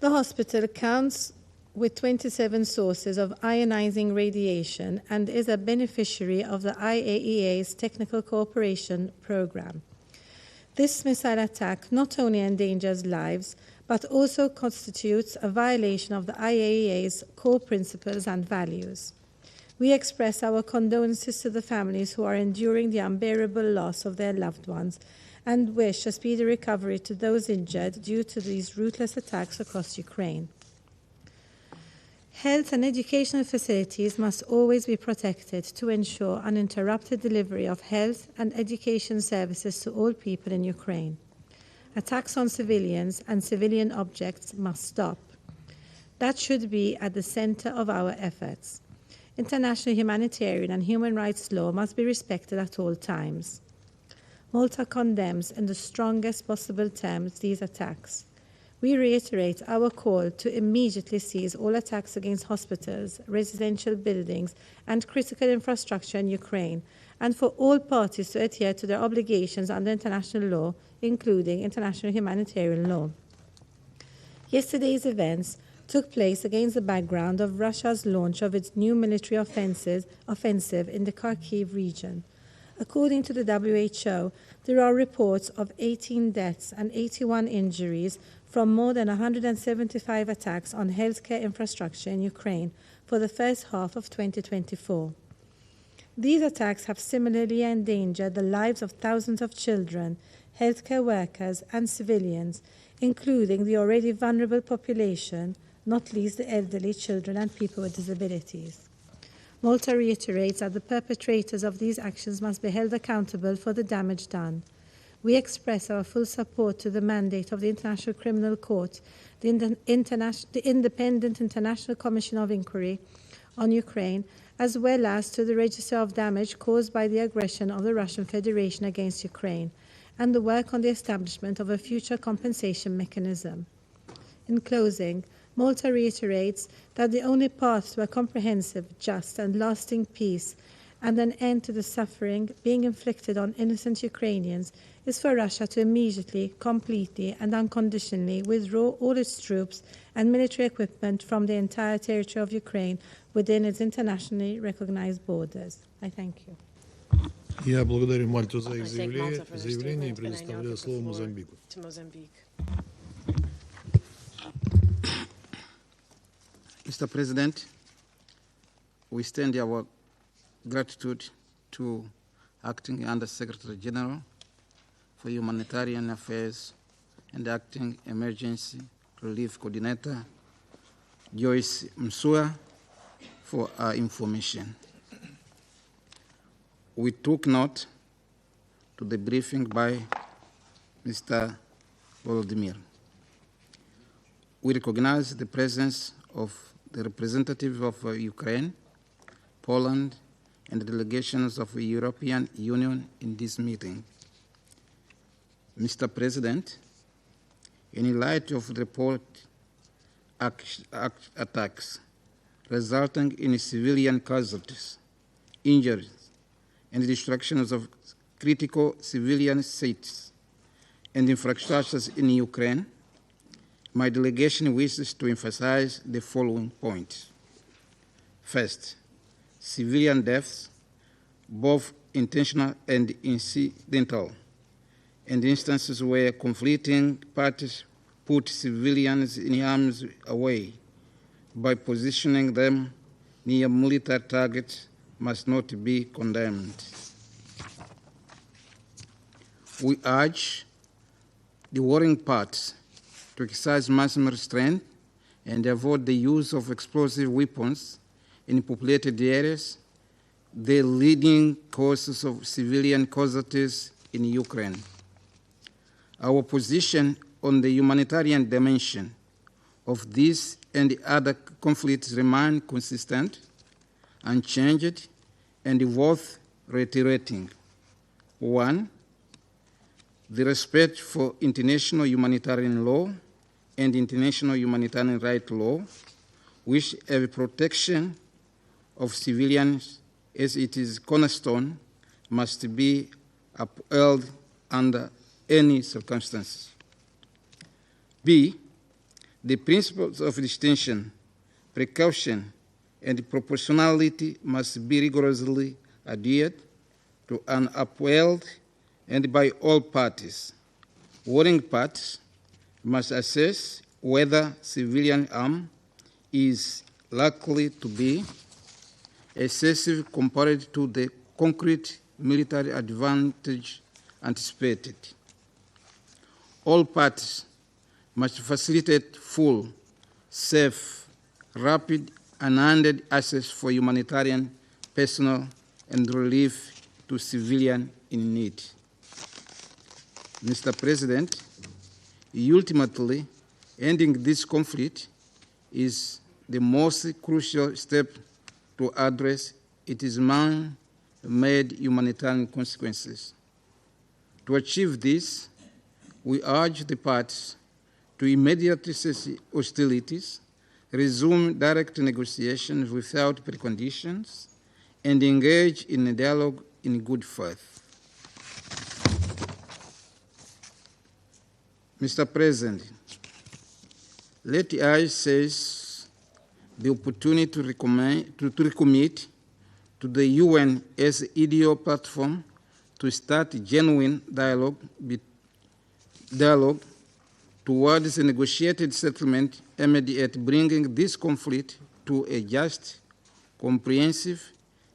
The hospital counts with 27 sources of ionizing radiation and is a beneficiary of the IAEA's Technical Cooperation Program. This missile attack not only endangers lives, but also constitutes a violation of the IAEA's core principles and values. We express our condolences to the families who are enduring the unbearable loss of their loved ones and wish a speedy recovery to those injured due to these ruthless attacks across Ukraine. Health and educational facilities must always be protected to ensure uninterrupted delivery of health and education services to all people in Ukraine. Attacks on civilians and civilian objects must stop. That should be at the center of our efforts. International humanitarian and human rights law must be respected at all times. Malta condemns in the strongest possible terms these attacks. We reiterate our call to immediately cease all attacks against hospitals, residential buildings, and critical infrastructure in Ukraine, and for all parties to adhere to their obligations under international law, including international humanitarian law. Yesterday's events took place against the background of Russia's launch of its new military offensive in the Kharkiv region. According to the WHO, there are reports of 18 deaths and 81 injuries from more than 175 attacks on healthcare infrastructure in Ukraine for the first half of 2024. These attacks have similarly endangered the lives of thousands of children, healthcare workers, and civilians, including the already vulnerable population, not least the elderly, children, and people with disabilities. Malta reiterates that the perpetrators of these actions must be held accountable for the damage done. We express our full support to the mandate of the International Criminal Court, the Independent International Commission of Inquiry on Ukraine, as well as to the register of damage caused by the aggression of the Russian Federation against Ukraine, and the work on the establishment of a future compensation mechanism. In closing, Malta reiterates that the only path to a comprehensive, just and lasting peace and an end to the suffering being inflicted on innocent Ukrainians is for Russia to immediately, completely and unconditionally withdraw all its troops and military equipment from the entire territory of Ukraine within its internationally recognized borders. I thank you. Я благодарю Мальту за их заявление и предоставляю слово Мозамбику. Mr. President, we extend our gratitude to Acting Under-Secretary General for Humanitarian Affairs and Acting Emergency Relief Coordinator Joyce Msuya for our information. We took note to the briefing by Mr. Volodymyr. We recognize the presence of the representatives of Ukraine, Poland, and the delegations of the European Union in this meeting. Mr. President, in light of the report attacks resulting in civilian casualties, injuries, and destructions of critical civilian sites and infrastructures in Ukraine, my delegation wishes to emphasize the following points. First, civilian deaths, both intentional and incidental, and instances where conflicting parties put civilians in harm's way by positioning them near military targets must not be condemned. We urge the warring parties to exercise maximum restraint and avoid the use of explosive weapons in populated areas, the leading causes of civilian casualties in Ukraine. Our position on the humanitarian dimension of this and other conflicts remain consistent, unchanged, and worth reiterating. One, the respect for international humanitarian law and international humanitarian rights law, which have protection of civilians as it is cornerstone, must be upheld under any circumstances. B, the principles of distinction, precaution, and proportionality must be rigorously adhered to and upheld and by all parties. Warring parties must assess whether civilian harm is likely to be excessive compared to the concrete military advantage anticipated. All parties must facilitate full, safe, rapid, and unhindered access for humanitarian personnel and relief to civilians in need. Mr. President, ultimately, ending this conflict is the most crucial step to address its man-made humanitarian consequences. To achieve this, we urge the parties to immediately cease hostilities, resume direct negotiations without preconditions, and engage in a dialogue in good faith. Mr. President, let us seize the opportunity to recommit to the UN as EDO platform to start genuine dialogue towards a negotiated settlement aimed at bringing this conflict to a just, comprehensive,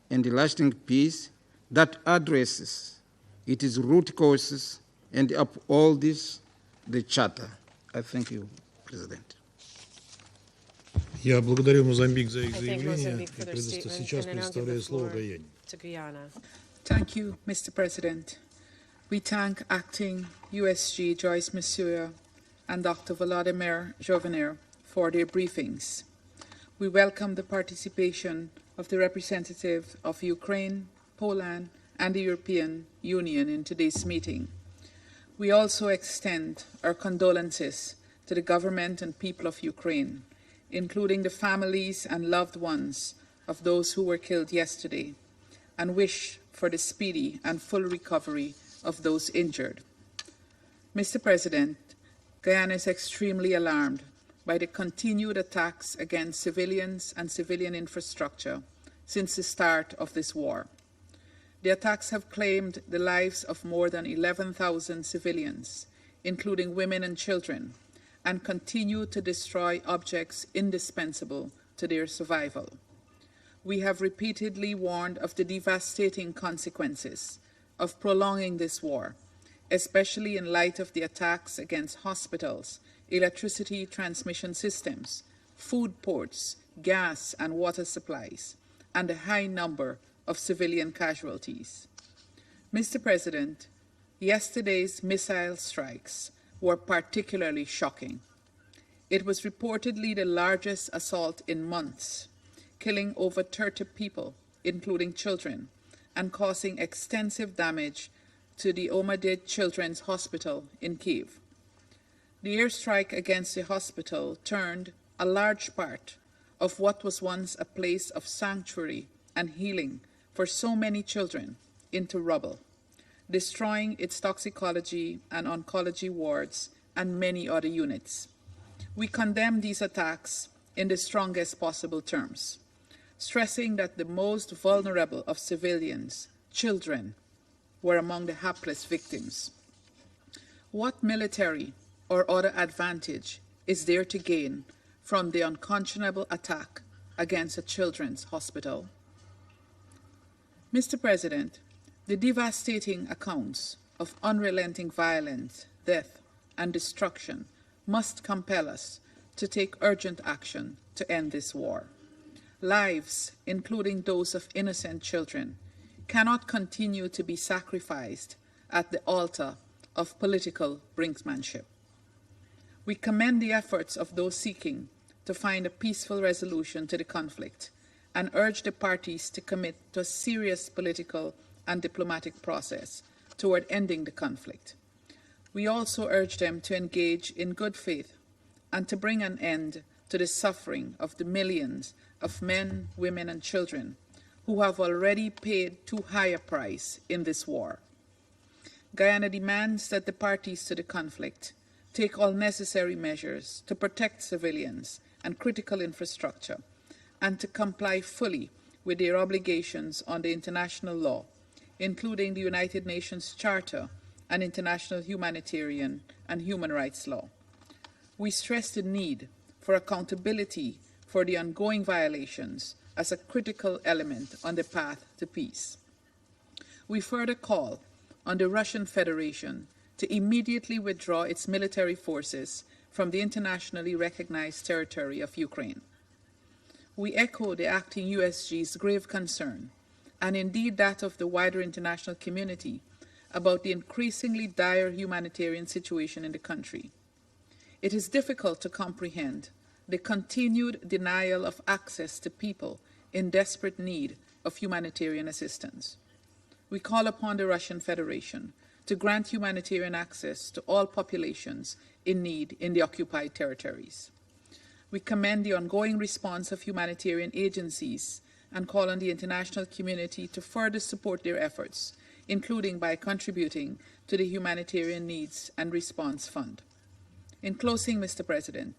and lasting peace that addresses its root causes and upholds the Charter. I thank you, President. Я благодарю Мозамбик за их заявление и сейчас предоставляю слово Гаяне. Thank you, Mr. President. We thank Acting USG Joyce Msuya and Dr. Volodymyr Jovenir for their briefings. We welcome the participation of the representatives of Ukraine, Poland, and the European Union in today's meeting. We also extend our condolences to the government and people of Ukraine, including the families and loved ones of those who were killed yesterday, and wish for the speedy and full recovery of those injured. Mr. President, Guyana is extremely alarmed by the continued attacks against civilians and civilian infrastructure since the start of this war. The attacks have claimed the lives of more than 11,000 civilians, including women and children, and continue to destroy objects indispensable to their survival. We have repeatedly warned of the devastating consequences of prolonging this war, especially in light of the attacks against hospitals, electricity transmission systems, food ports, gas and water supplies, and a high number of civilian casualties. Mr. President, yesterday's missile strikes were particularly shocking. It was reportedly the largest assault in months, killing over 30 people, including children, and causing extensive damage to the Omadid Children's Hospital in Kyiv. The airstrike against the hospital turned a large part of what was once a place of sanctuary and healing for so many children into rubble, destroying its toxicology and oncology wards and many other units. We condemn these attacks in the strongest possible terms, stressing that the most vulnerable of civilians, children, were among the hapless victims. What military or other advantage is there to gain from the unconscionable attack against a children's hospital? Mr. President, the devastating accounts of unrelenting violence, death, and destruction must compel us to take urgent action to end this war. Lives, including those of innocent children, cannot continue to be sacrificed at the altar of political brinksmanship. We commend the efforts of those seeking to find a peaceful resolution to the conflict and urge the parties to commit to a serious political and diplomatic process toward ending the conflict. We also urge them to engage in good faith and to bring an end to the suffering of the millions of men, women, and children who have already paid too high a price in this war. Guyana demands that the parties to the conflict take all necessary measures to protect civilians and critical infrastructure and to comply fully with their obligations under international law, including the United Nations Charter and international humanitarian and human rights law. We stress the need for accountability for the ongoing violations as a critical element on the path to peace. We further call on the Russian Federation to immediately withdraw its military forces from the internationally recognized territory of Ukraine. We echo the acting USG's grave concern, and indeed that of the wider international community, about the increasingly dire humanitarian situation in the country. It is difficult to comprehend the continued denial of access to people in desperate need of humanitarian assistance. We call upon the Russian Federation to grant humanitarian access to all populations in need in the occupied territories. We commend the ongoing response of humanitarian agencies and call on the international community to further support their efforts, including by contributing to the Humanitarian Needs and Response Fund. In closing, Mr. President,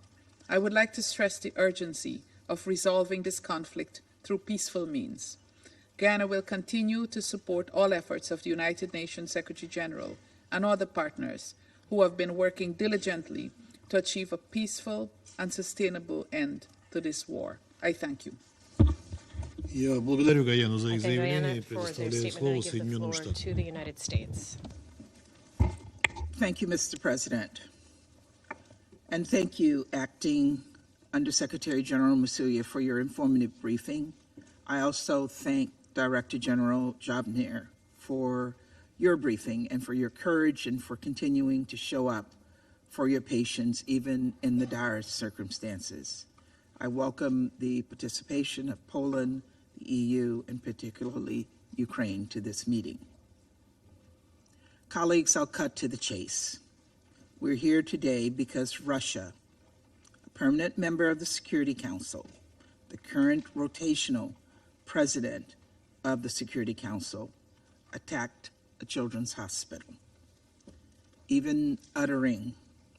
I would like to stress the urgency of resolving this conflict through peaceful means. Guyana will continue to support all efforts of the United Nations Secretary General and other partners who have been working diligently to achieve a peaceful and sustainable end to this war. I thank you. Я благодарю Гаяну за их заявление и предоставляю слово Соединенным Штатам. Thank you, Mr. President. And thank you, Acting Undersecretary General Masuya, for your informative briefing. I also thank Director General Jobner for your briefing and for your courage and for continuing to show up for your patients, even in the direst circumstances. I welcome the participation of Poland, the EU, and particularly Ukraine to this meeting. Colleagues, I'll cut to the chase. We're here today because Russia, a permanent member of the Security Council, the current rotational president of the Security Council, attacked a children's hospital. Even uttering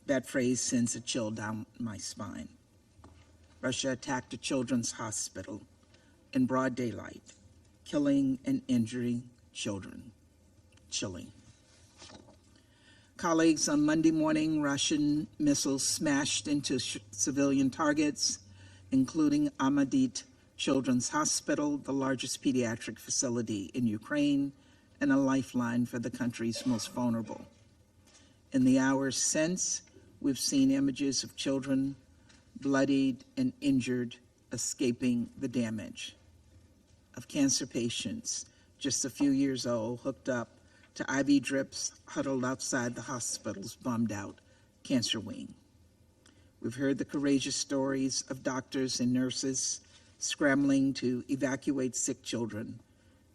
that phrase sends a chill down my spine. Russia attacked a children's hospital in broad daylight, killing and injuring children. Chilling. Colleagues, on Monday morning, Russian missiles smashed into civilian targets, including Ahmadit Children's Hospital, the largest pediatric facility in Ukraine, and a lifeline for the country's most vulnerable. In the hours since, we've seen images of children bloodied and injured, escaping the damage, of cancer patients just a few years old hooked up to IV drips huddled outside the hospital's bombed out cancer wing. We've heard the courageous stories of doctors and nurses scrambling to evacuate sick children,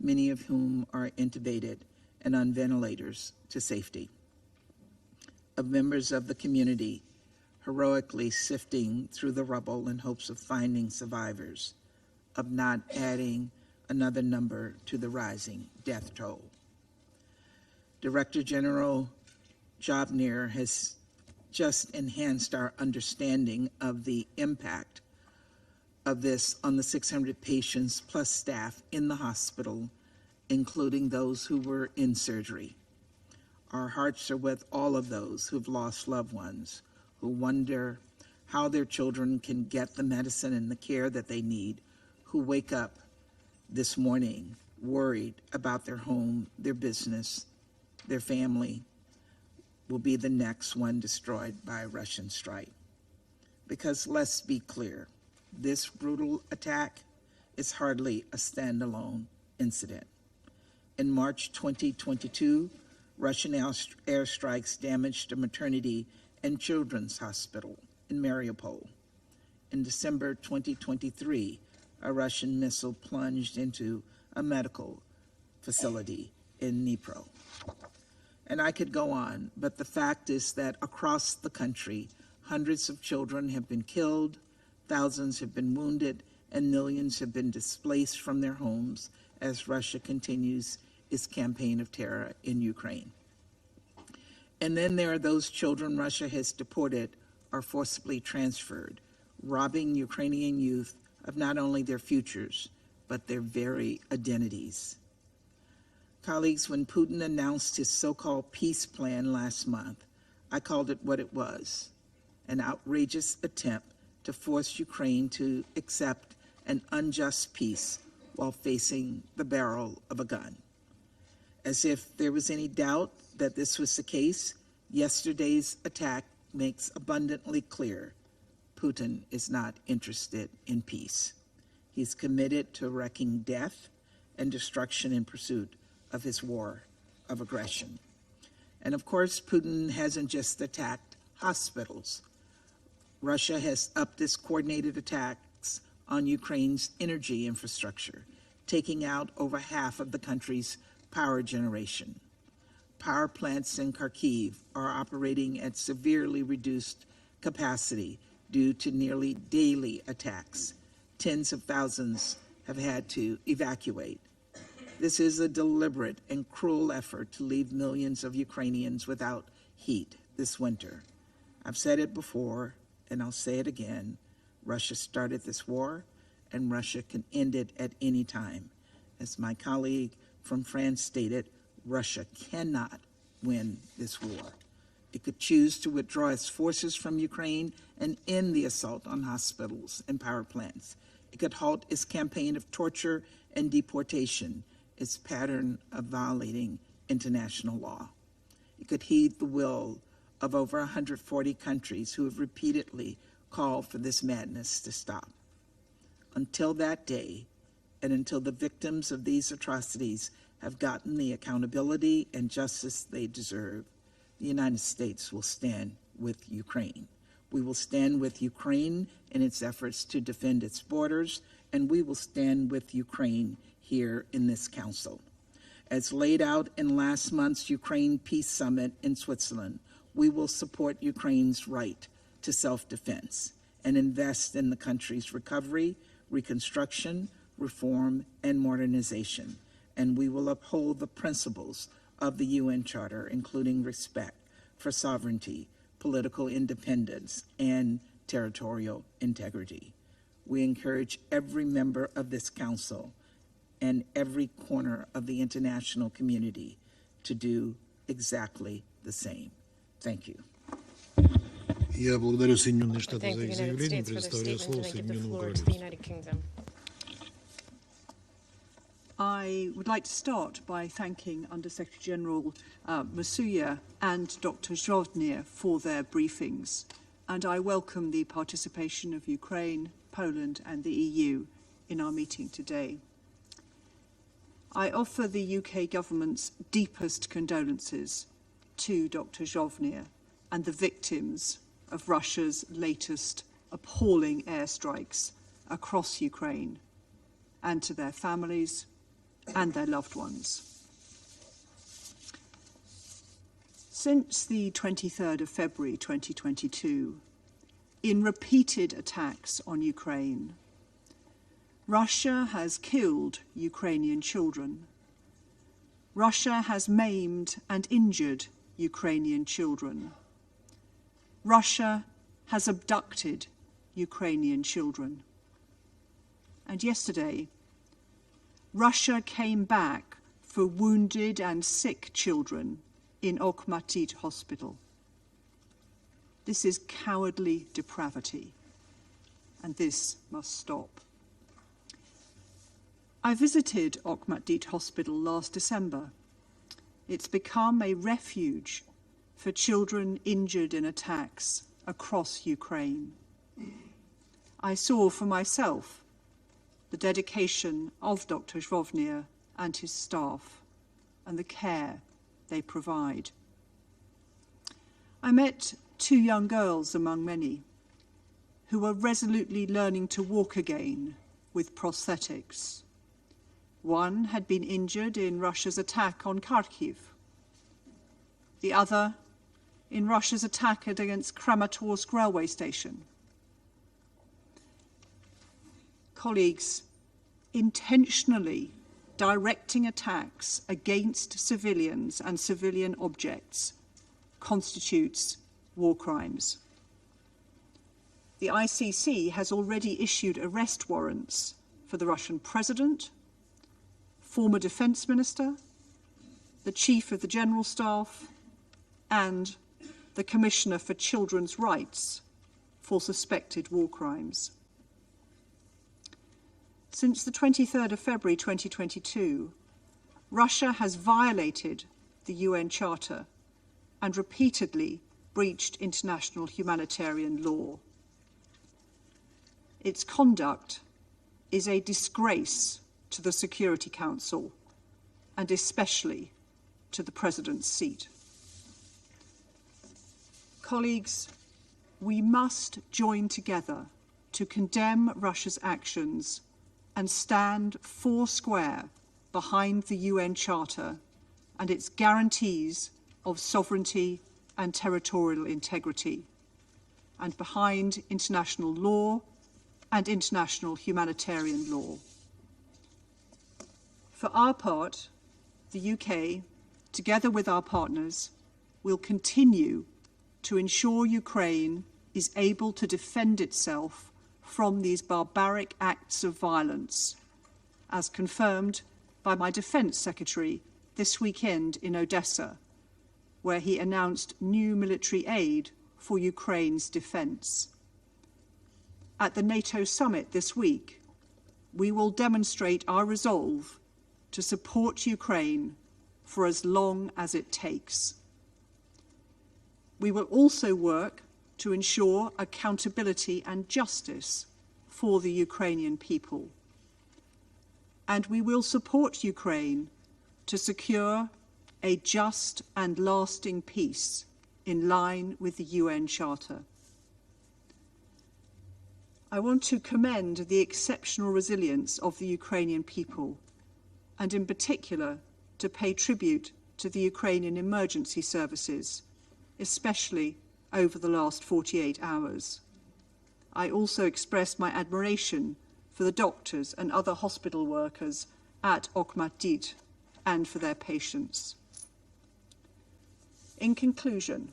many of whom are intubated and on ventilators to safety. Of members of the community heroically sifting through the rubble in hopes of finding survivors, of not adding another number to the rising death toll. Director General Zhovnir has just enhanced our understanding of the impact of this on the 600 patients plus staff in the hospital, including those who were in surgery. Our hearts are with all of those who've lost loved ones, who wonder how their children can get the medicine and the care that they need, who wake up this morning worried about their home, their business, their family will be the next one destroyed by a Russian strike. Because let's be clear, this brutal attack is hardly a standalone incident. In March 2022, Russian airstrikes damaged a maternity and children's hospital in Mariupol. In December 2023, a Russian missile plunged into a medical facility in Dnipro. And I could go on, but the fact is that across the country, hundreds of children have been killed, thousands have been wounded, and millions have been displaced from their homes as Russia continues its campaign of terror in Ukraine. And then there are those children Russia has deported or forcibly transferred, robbing Ukrainian youth of not only their futures, but their very identities. Colleagues, when Putin announced his so-called peace plan last month, I called it what it was, an outrageous attempt to force Ukraine to accept an unjust peace while facing the barrel of a gun. As if there was any doubt that this was the case, yesterday's attack makes abundantly clear Putin is not interested in peace. He's committed to wreaking death and destruction in pursuit of his war of aggression. And of course, Putin hasn't just attacked hospitals. Russia has upped its coordinated attacks on Ukraine's energy infrastructure, taking out over half of the country's power generation. Power plants in Kharkiv are operating at severely reduced capacity due to nearly daily attacks. Tens of thousands have had to evacuate. This is a deliberate and cruel effort to leave millions of Ukrainians without heat this winter. I've said it before, and I'll say it again. Russia started this war, and Russia can end it at any time. As my colleague from France stated, Russia cannot win this war. It could choose to withdraw its forces from Ukraine and end the assault on hospitals and power plants. It could halt its campaign of torture and deportation, its pattern of violating international law. It could heed the will of over 140 countries who have repeatedly called for this madness to stop. Until that day, and until the victims of these atrocities have gotten the accountability and justice they deserve, the United States will stand with Ukraine. We will stand with Ukraine in its efforts to defend its borders, and we will stand with Ukraine here in this Council. As laid out in last month's Ukraine Peace Summit in Switzerland, we will support Ukraine's right to self-defense and invest in the country's recovery, reconstruction, reform, and modernization. And we will uphold the principles of the UN Charter, including respect for sovereignty, political independence, and territorial integrity. We encourage every member of this Council and every corner of the international community to do exactly the same. Thank you. Я благодарю Соединенные Штаты за их заявление, предоставляю слово Соединенному Королевству. I would like to start by thanking Under-Secretary General Masuya and Dr. Zhovnir for their briefings, and I welcome the participation of Ukraine, Poland and the EU in our meeting today. I offer the UK government's deepest condolences to Dr. Zhovnir and the victims of Russia's latest appalling airstrikes across Ukraine, and to their families and their loved ones. Since the 23rd of February 2022, in repeated attacks on Ukraine, Russia has killed Ukrainian children. Russia has maimed and injured Ukrainian children. Russia has abducted Ukrainian children. And yesterday, Russia came back for wounded and sick children in Okhmatit Hospital. This is cowardly depravity, and this must stop. I visited Okhmatit Hospital last December. It's become a refuge for children injured in attacks across Ukraine. I saw for myself the dedication of Dr. Zhovnir and his staff and the care they provide. I met two young girls among many who were resolutely learning to walk again with prosthetics. One had been injured in Russia's attack on Kharkiv, the other in Russia's attack against Kramatorsk railway station. Colleagues, intentionally directing attacks against civilians and civilian objects constitutes war crimes. The ICC has already issued arrest warrants for the Russian president, former defense minister, the chief of the general staff, and the Commissioner for Children's Rights for suspected war crimes. Since the 23rd of February 2022, Russia has violated the UN Charter and repeatedly breached international humanitarian law. Its conduct is a disgrace to the Security Council and especially to the President's seat. Colleagues, we must join together to condemn Russia's actions and stand foursquare behind the UN Charter and its guarantees of sovereignty and territorial integrity, and behind international law and international humanitarian law. For our part, the UK, together with our partners, will continue to ensure Ukraine is able to defend itself from these barbaric acts of violence, as confirmed by my Defence Secretary this weekend in Odessa, where he announced new military aid for Ukraine's defence. At the NATO summit this week, we will demonstrate our resolve to support Ukraine for as long as it takes. We will also work to ensure accountability and justice for the Ukrainian people. And we will support Ukraine to secure a just and lasting peace in line with the UN Charter. I want to commend the exceptional resilience of the Ukrainian people, and in particular to pay tribute to the Ukrainian emergency services, especially over the last 48 hours. I also express my admiration for the doctors and other hospital workers at Okhmatdit and for their patience. In conclusion,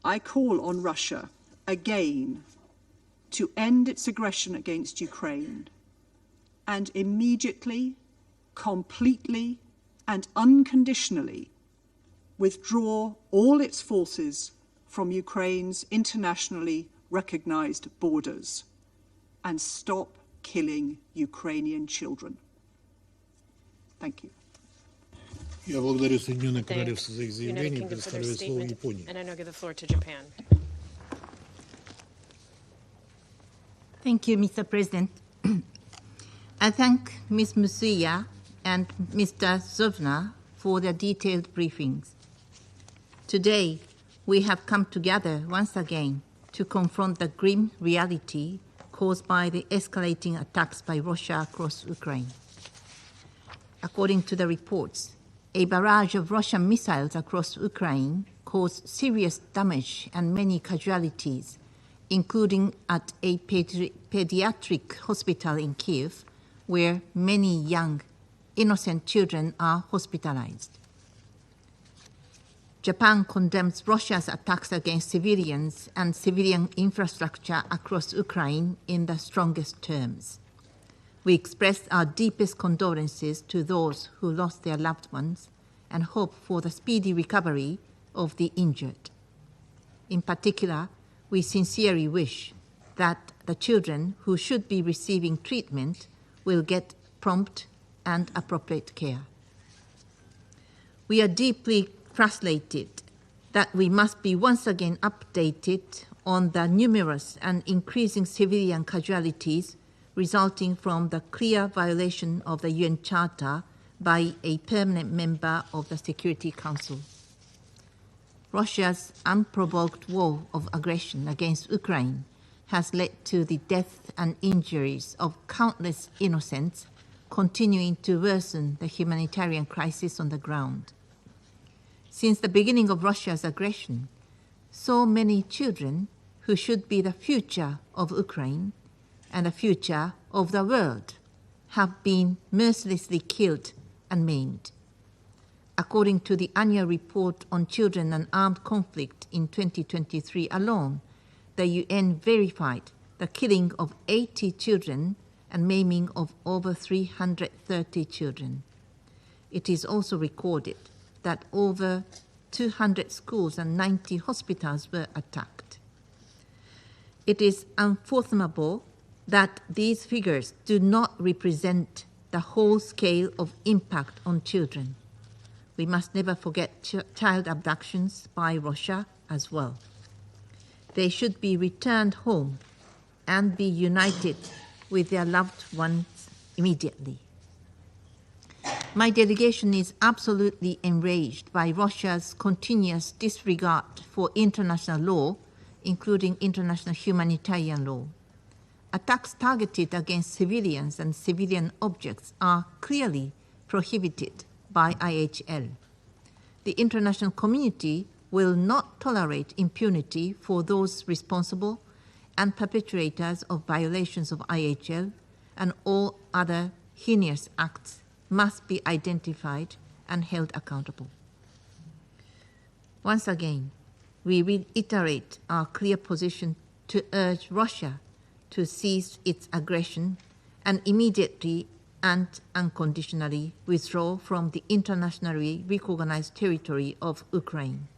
I call on Russia again to end its aggression against Ukraine and immediately, completely and unconditionally withdraw all its forces from Ukraine's internationally recognized borders and stop killing Ukrainian children. Thank you. Я благодарю Соединенное Королевство за их заявление и предоставляю слово Японии. And I now give the floor to Japan. Thank you, Mr. President. I thank Ms. Musuya and Mr. Zovna for their detailed briefings. Today, we have come together once again to confront the grim reality caused by the escalating attacks by Russia across Ukraine. According to the reports, a barrage of Russian missiles across Ukraine caused serious damage and many casualties, including at a pediatric hospital in Kiev, where many young, innocent children are hospitalized. Japan condemns Russia's attacks against civilians and civilian infrastructure across Ukraine in the strongest terms. We express our deepest condolences to those who lost their loved ones and hope for the speedy recovery of the injured. In particular, we sincerely wish that the children who should be receiving treatment will get prompt and appropriate care. We are deeply frustrated that we must be once again updated on the numerous and increasing civilian casualties resulting from the clear violation of the UN Charter by a permanent member of the Security Council. Russia's unprovoked war of aggression against Ukraine has led to the death and injuries of countless innocents, continuing to worsen the humanitarian crisis on the ground. Since the beginning of Russia's aggression, so many children who should be the future of Ukraine and the future of the world have been mercilessly killed and maimed. According to the annual report on children and armed conflict in 2023 alone, the UN verified the killing of 80 children and maiming of over 330 children. It is also recorded that over 200 schools and 90 hospitals were attacked. It is unfathomable that these figures do not represent the whole scale of impact on children. We must never forget child abductions by Russia as well. They should be returned home and be united with their loved ones immediately. My delegation is absolutely enraged by Russia's continuous disregard for international law, including international humanitarian law. Attacks targeted against civilians and civilian objects are clearly prohibited by IHL. The international community will not tolerate impunity for those responsible and perpetrators of violations of IHL, and all other heinous acts must be identified and held accountable. Once again, we reiterate our clear position to urge Russia to cease its aggression and immediately and unconditionally withdraw from the internationally recognized territory of Ukraine.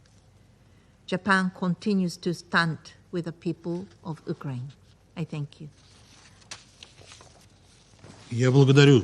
Japan continues to stand with the people of Ukraine. I thank you. Я благодарю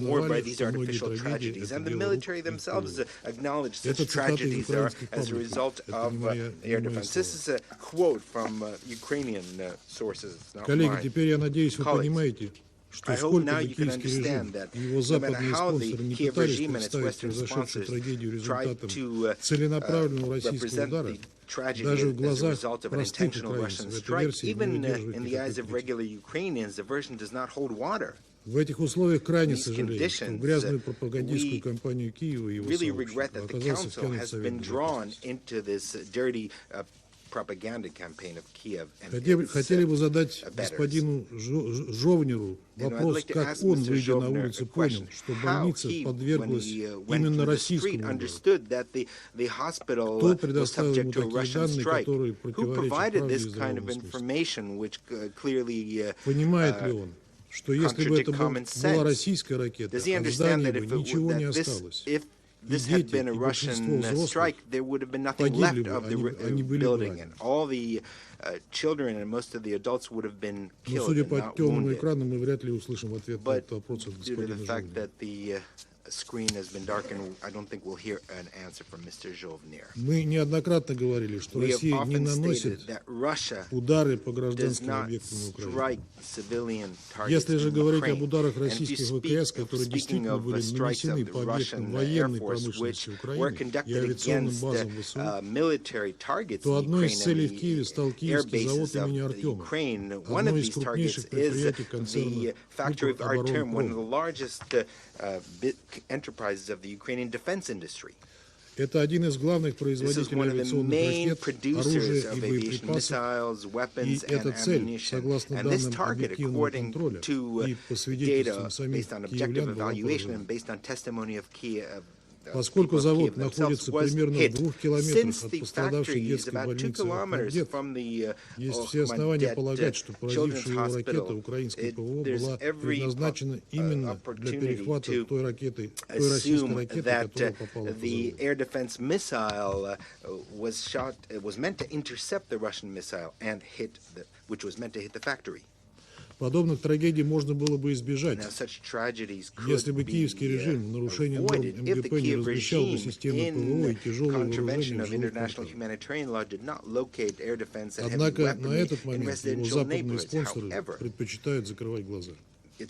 more by these artificial tragedies. And the military themselves acknowledge such tragedies are as a result of air defense. This is a quote from Ukrainian sources, not mine. I hope now you can understand that no matter how the Kiev regime and its Western sponsors try to represent the tragedy as a result of an intentional Russian strike, even in the eyes of regular Ukrainians, the version does not hold water. В этих условиях крайне сожалею, что в грязную пропагандистскую кампанию Киева и его сообщества оказался втянут Совет Безопасности. Propaganda campaign of Kiev and Хотели бы задать господину Жовниру вопрос, как он, выйдя на улицу, понял, что больница подверглась именно российскому удару. Кто предоставил ему такие данные, которые противоречат правде и здравому смыслу? Понимает ли он, что если бы это была российская ракета, от здания бы ничего не осталось? This had been a Russian strike, there would have been nothing left of the building, and all the children and most of the adults would have been killed and not wounded. But due to the fact that the screen has been darkened, I don't think we'll hear an answer from Mr. Zhovnir. Мы неоднократно говорили, что Россия не наносит удары по гражданским объектам на Украине. Если же говорить об ударах российских ВКС, которые действительно были нанесены по объектам военной промышленности Украины и авиационным базам ВСУ, то одной из целей в Киеве стал Киевский завод имени Артема, одно из крупнейших предприятий концерна «Укроборонпром». Enterprises of the Ukrainian defense industry. Это один из главных производителей авиационных ракет, оружия и боеприпасов, и эта цель, согласно данным объективного контроля и по свидетельствам самих киевлян, была поражена. Поскольку завод находится примерно в 2 километрах от пострадавшей детской больницы Охмадет, есть все основания полагать, что поразившая его ракета украинской ПВО была предназначена именно для перехвата той российской ракеты, которая попала по заводу. Подобных трагедий можно было бы избежать, если бы киевский режим в нарушении норм МГП не размещал бы системы ПВО и тяжелое вооружение в жилых портах. Однако на этот момент его западные спонсоры предпочитают закрывать глаза. Не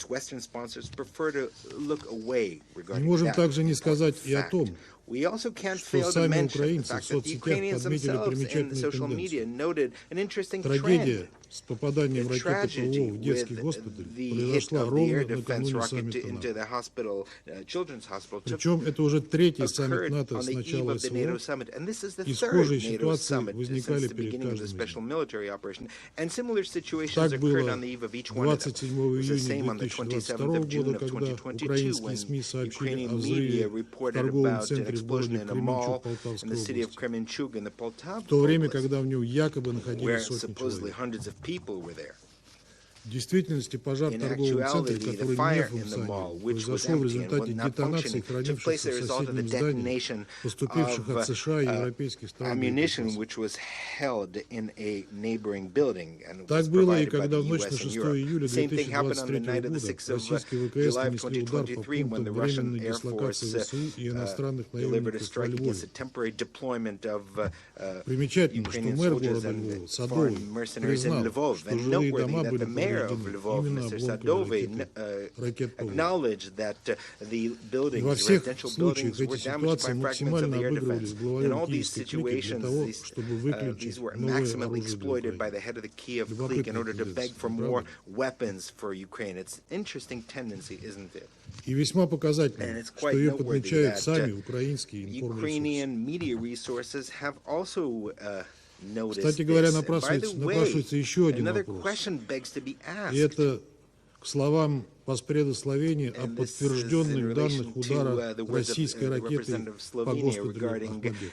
можем также не сказать и о том, что сами украинцы в соцсетях подметили примечательную тенденцию. Трагедия с попаданием ракеты ПВО в детский госпиталь произошла ровно накануне саммита НАТО. Причем это уже 3-й саммит НАТО с начала СВО, и схожие ситуации возникали перед каждым из них. Так было 27 июня 2022 года, когда украинские СМИ сообщили о взрыве в торговом центре в городе Кременчуг Полтавской области, в то время, когда в нем якобы находились сотни человек. В действительности пожар в торговом центре, который не функционировал, произошел в результате детонации хранившихся в соседнем здании, поступивших от США и европейских стран. Так было и когда в ночь на 6 июля 2023 года российские ВКС нанесли удар по пунктам временной дислокации ВСУ и иностранных наемников во Львове. Примечательно, что мэр города Львова, Садовый, признал, что жилые дома были of Lvov, Mr. Sadovy, acknowledged that the buildings, residential buildings, were damaged by fragments of the air defense. In all these situations, these were maximally exploited by the head of the Kiev clique in order to beg for more weapons for Ukraine. It's an interesting tendency, isn't it? И весьма показательно, что ее подмечают сами украинские информресурсы. Кстати говоря, напрашивается еще один вопрос. И это к словам постпредословения о подтвержденных данных удара российской ракеты по госпиталю Охмадет.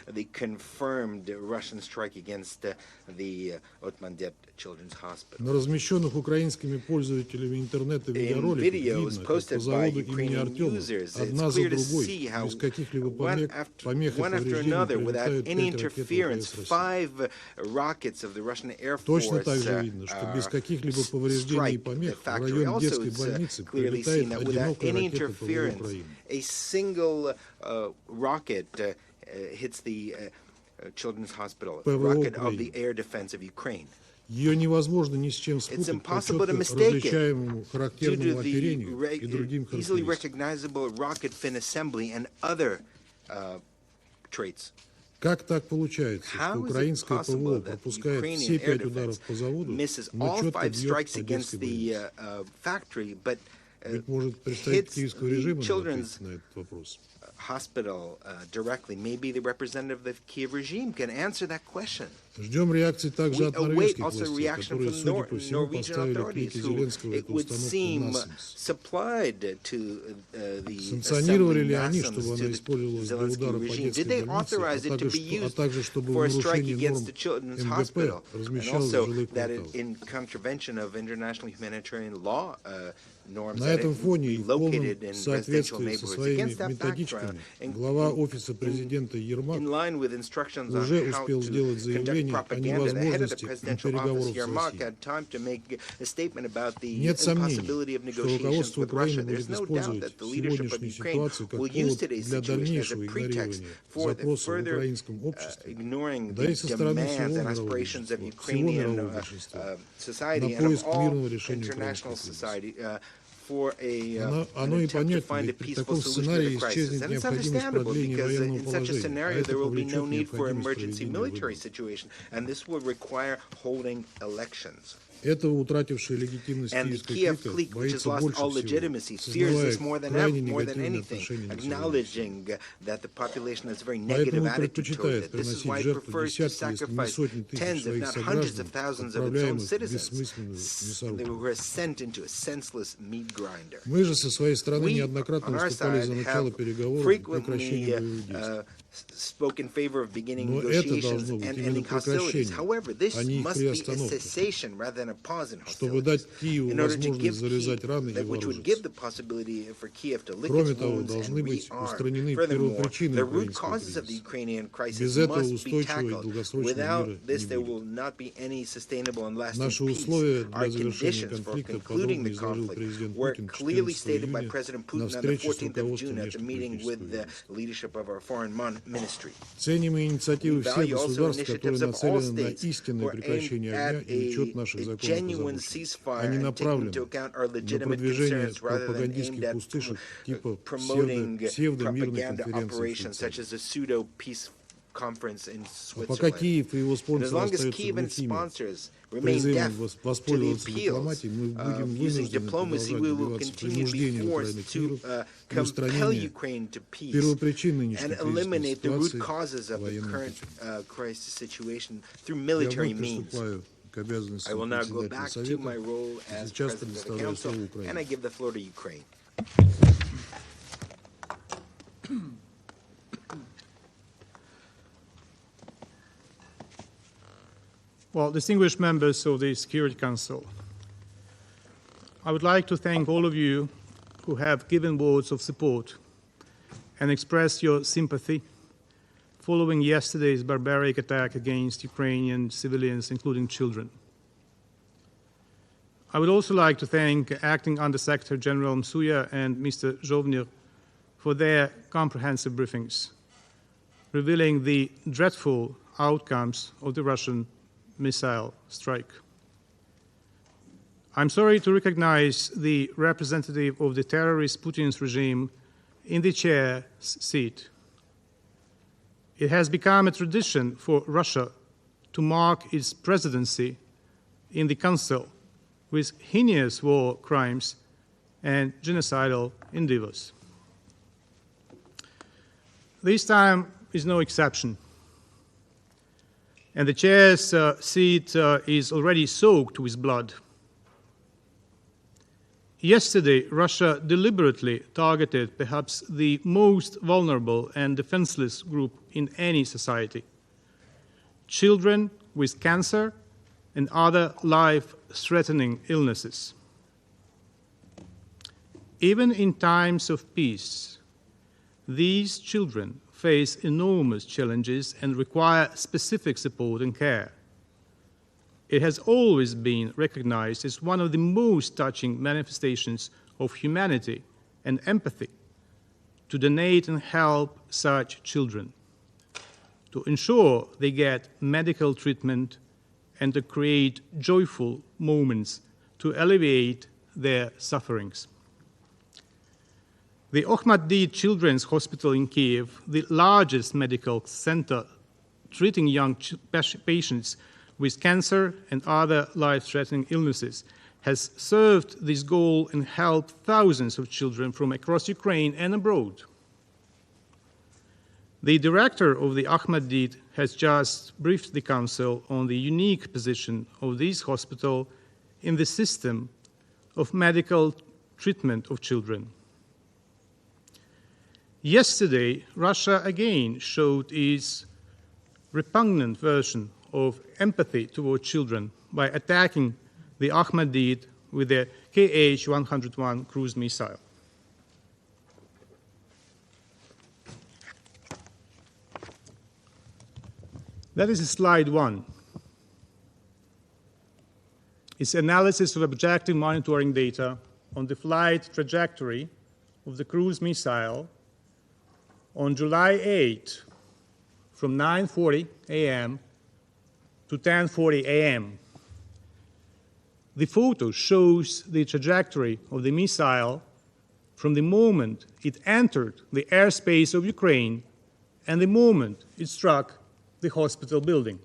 На размещенных украинскими пользователями интернета видеороликах видно, как по заводу имени Артема одна за другой, без каких-либо помех и повреждений прилетают 5 ракет РС. Точно так же видно, что без каких-либо повреждений и помех в район детской больницы прилетает одинокая ракета ПВО Украины. ПВО Украины. Ее невозможно ни с чем спутать по четко различаемому характерному оперению и другим характеристикам. Как так получается, что украинское ПВО пропускает все 5 ударов по заводу, но четко бьет по детской больнице? hits the children's hospital directly. Maybe the representative of the Kiev regime can answer that question. We await also a reaction from Norwegian authorities who, it would seem, supplied to the assembly NASAMS, to the Zelensky regime. Did they authorize it to be used for a strike against the children's hospital? And also that in contravention of international humanitarian law norms that it located in residential neighborhoods. Against that background, in line with instructions on how to conduct propaganda, the head of the presidential office, Yermak, had time to make a statement about the impossibility of negotiations with Russia. There's no doubt that the leadership of Ukraine will use today's situation as a pretext for the further ignoring the demands and aspirations of Ukrainian society and of all international society for an attempt to find a peaceful solution to the crisis. And it's understandable because in such a scenario there will be no need for emergency military situation, and this will require holding elections. And the Kiev clique, which has lost all legitimacy, fears this more than ever, more than anything, acknowledging that the population has a very negative attitude toward it. This is why it prefers to sacrifice tens, if not hundreds of thousands of its own citizens who are sent into a senseless meat grinder. We, on our side, have frequently spoke in favor of beginning negotiations and ending hostilities. However, this must be a cessation rather than a pause in hostilities, in order to give Kiev, which would give the possibility for Kiev to lick its wounds and rearm. Furthermore, the root causes of the Ukrainian crisis must be tackled. Without this, there will not be any sustainable and lasting peace. Our conditions for concluding the conflict were clearly stated by President Putin on the 14th of June at the meeting with the leadership of our foreign ministry. We value also initiatives of all states who are aimed at a genuine ceasefire and taking into account our legitimate concerns rather than aimed at promoting propaganda operations such as a pseudo-peace conference in Switzerland. And as long as Kiev and its sponsors remain deaf to the appeals of using diplomacy, we will continue to be forced to compel Ukraine to peace and eliminate the root causes of the current crisis situation through military means. I will now go back to my role as President of the Council, and I give the floor to Ukraine. Well, distinguished members of the Security Council, I would like to thank all of you who have given words of support and expressed your sympathy following yesterday's barbaric attack against Ukrainian civilians, including children. I would also like to thank Acting Under-Secretary General Msuya and Mr. Zhovnir for their comprehensive briefings, revealing the dreadful outcomes of the Russian missile strike. I'm sorry to recognize the representative of the terrorist Putin's regime in the chair's seat. It has become a tradition for Russia to mark its presidency in the Council with heinous war crimes and genocidal endeavors. This time is no exception, and the chair's seat is already soaked with blood. Yesterday, Russia deliberately targeted perhaps the most vulnerable and defenseless group in any society: children with cancer and other life-threatening illnesses. Even in times of peace, these children face enormous challenges and require specific support and care. It has always been recognized as one of the most touching manifestations of humanity and empathy to donate and help such children, to ensure they get medical treatment and to create joyful moments to alleviate their sufferings. The Ohmad Children's Hospital in Kiev, the largest medical center treating young patients with cancer and other life-threatening illnesses, has served this goal and helped thousands of children from across Ukraine and abroad. The director of the Ahmedid has just briefed the Council on the unique position of this hospital in the system of medical treatment of children. Yesterday, Russia again showed its repugnant version of empathy toward children by attacking the Ahmedid with the Kh-101 cruise missile. That is slide 1. It's analysis of objective monitoring data on the flight trajectory of the cruise missile on July 8 from 9:40 a.m. to 10:40 a.m. The photo shows the trajectory of the missile from the moment it entered the airspace of Ukraine and the moment it struck the hospital building.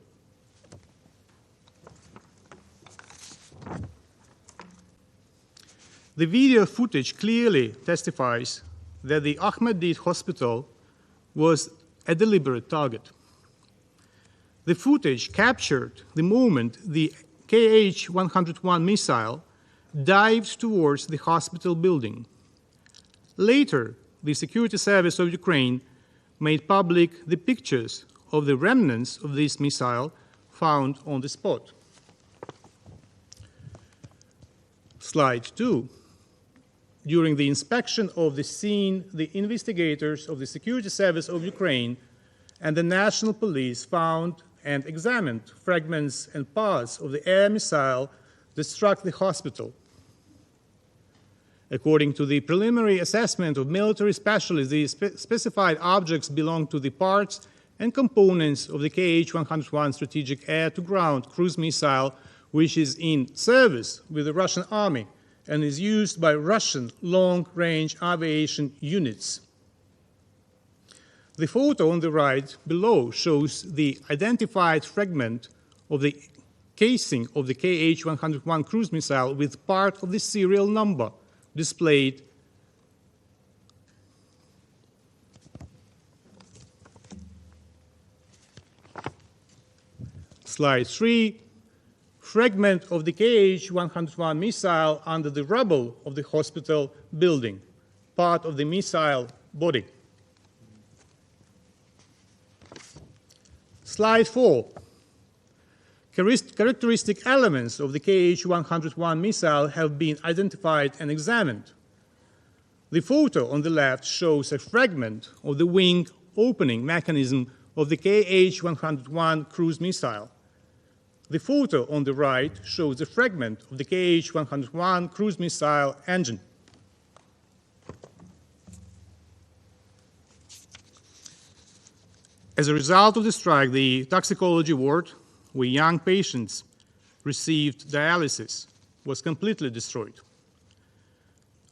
The video footage clearly testifies that the Ahmedid hospital was a deliberate target. The footage captured the moment the Kh-101 missile dived towards the hospital building. Later, the Security Service of Ukraine made public the pictures of the remnants of this missile found on the spot. Slide 2. During the inspection of the scene, the investigators of the Security Service of Ukraine and the National Police found and examined fragments and parts of the air missile that struck the hospital. According to the preliminary assessment of military specialists, the specified objects belong to the parts and components of the Kh-101 strategic air-to-ground cruise missile, which is in service with the Russian army and is used by Russian long-range aviation units. The photo on the right below shows the identified fragment of the casing of the Kh-101 cruise missile with part of the serial number displayed . Slide 3, fragment of the Kh-101 missile under the rubble of the hospital building, part of the missile body. Slide 4, characteristic elements of the Kh-101 missile have been identified and examined. The photo on the left shows a fragment of the wing opening mechanism of the Kh-101 cruise missile. The photo on the right shows a fragment of the Kh-101 cruise missile engine. As a result of the strike, the toxicology ward, where young patients received dialysis, was completely destroyed.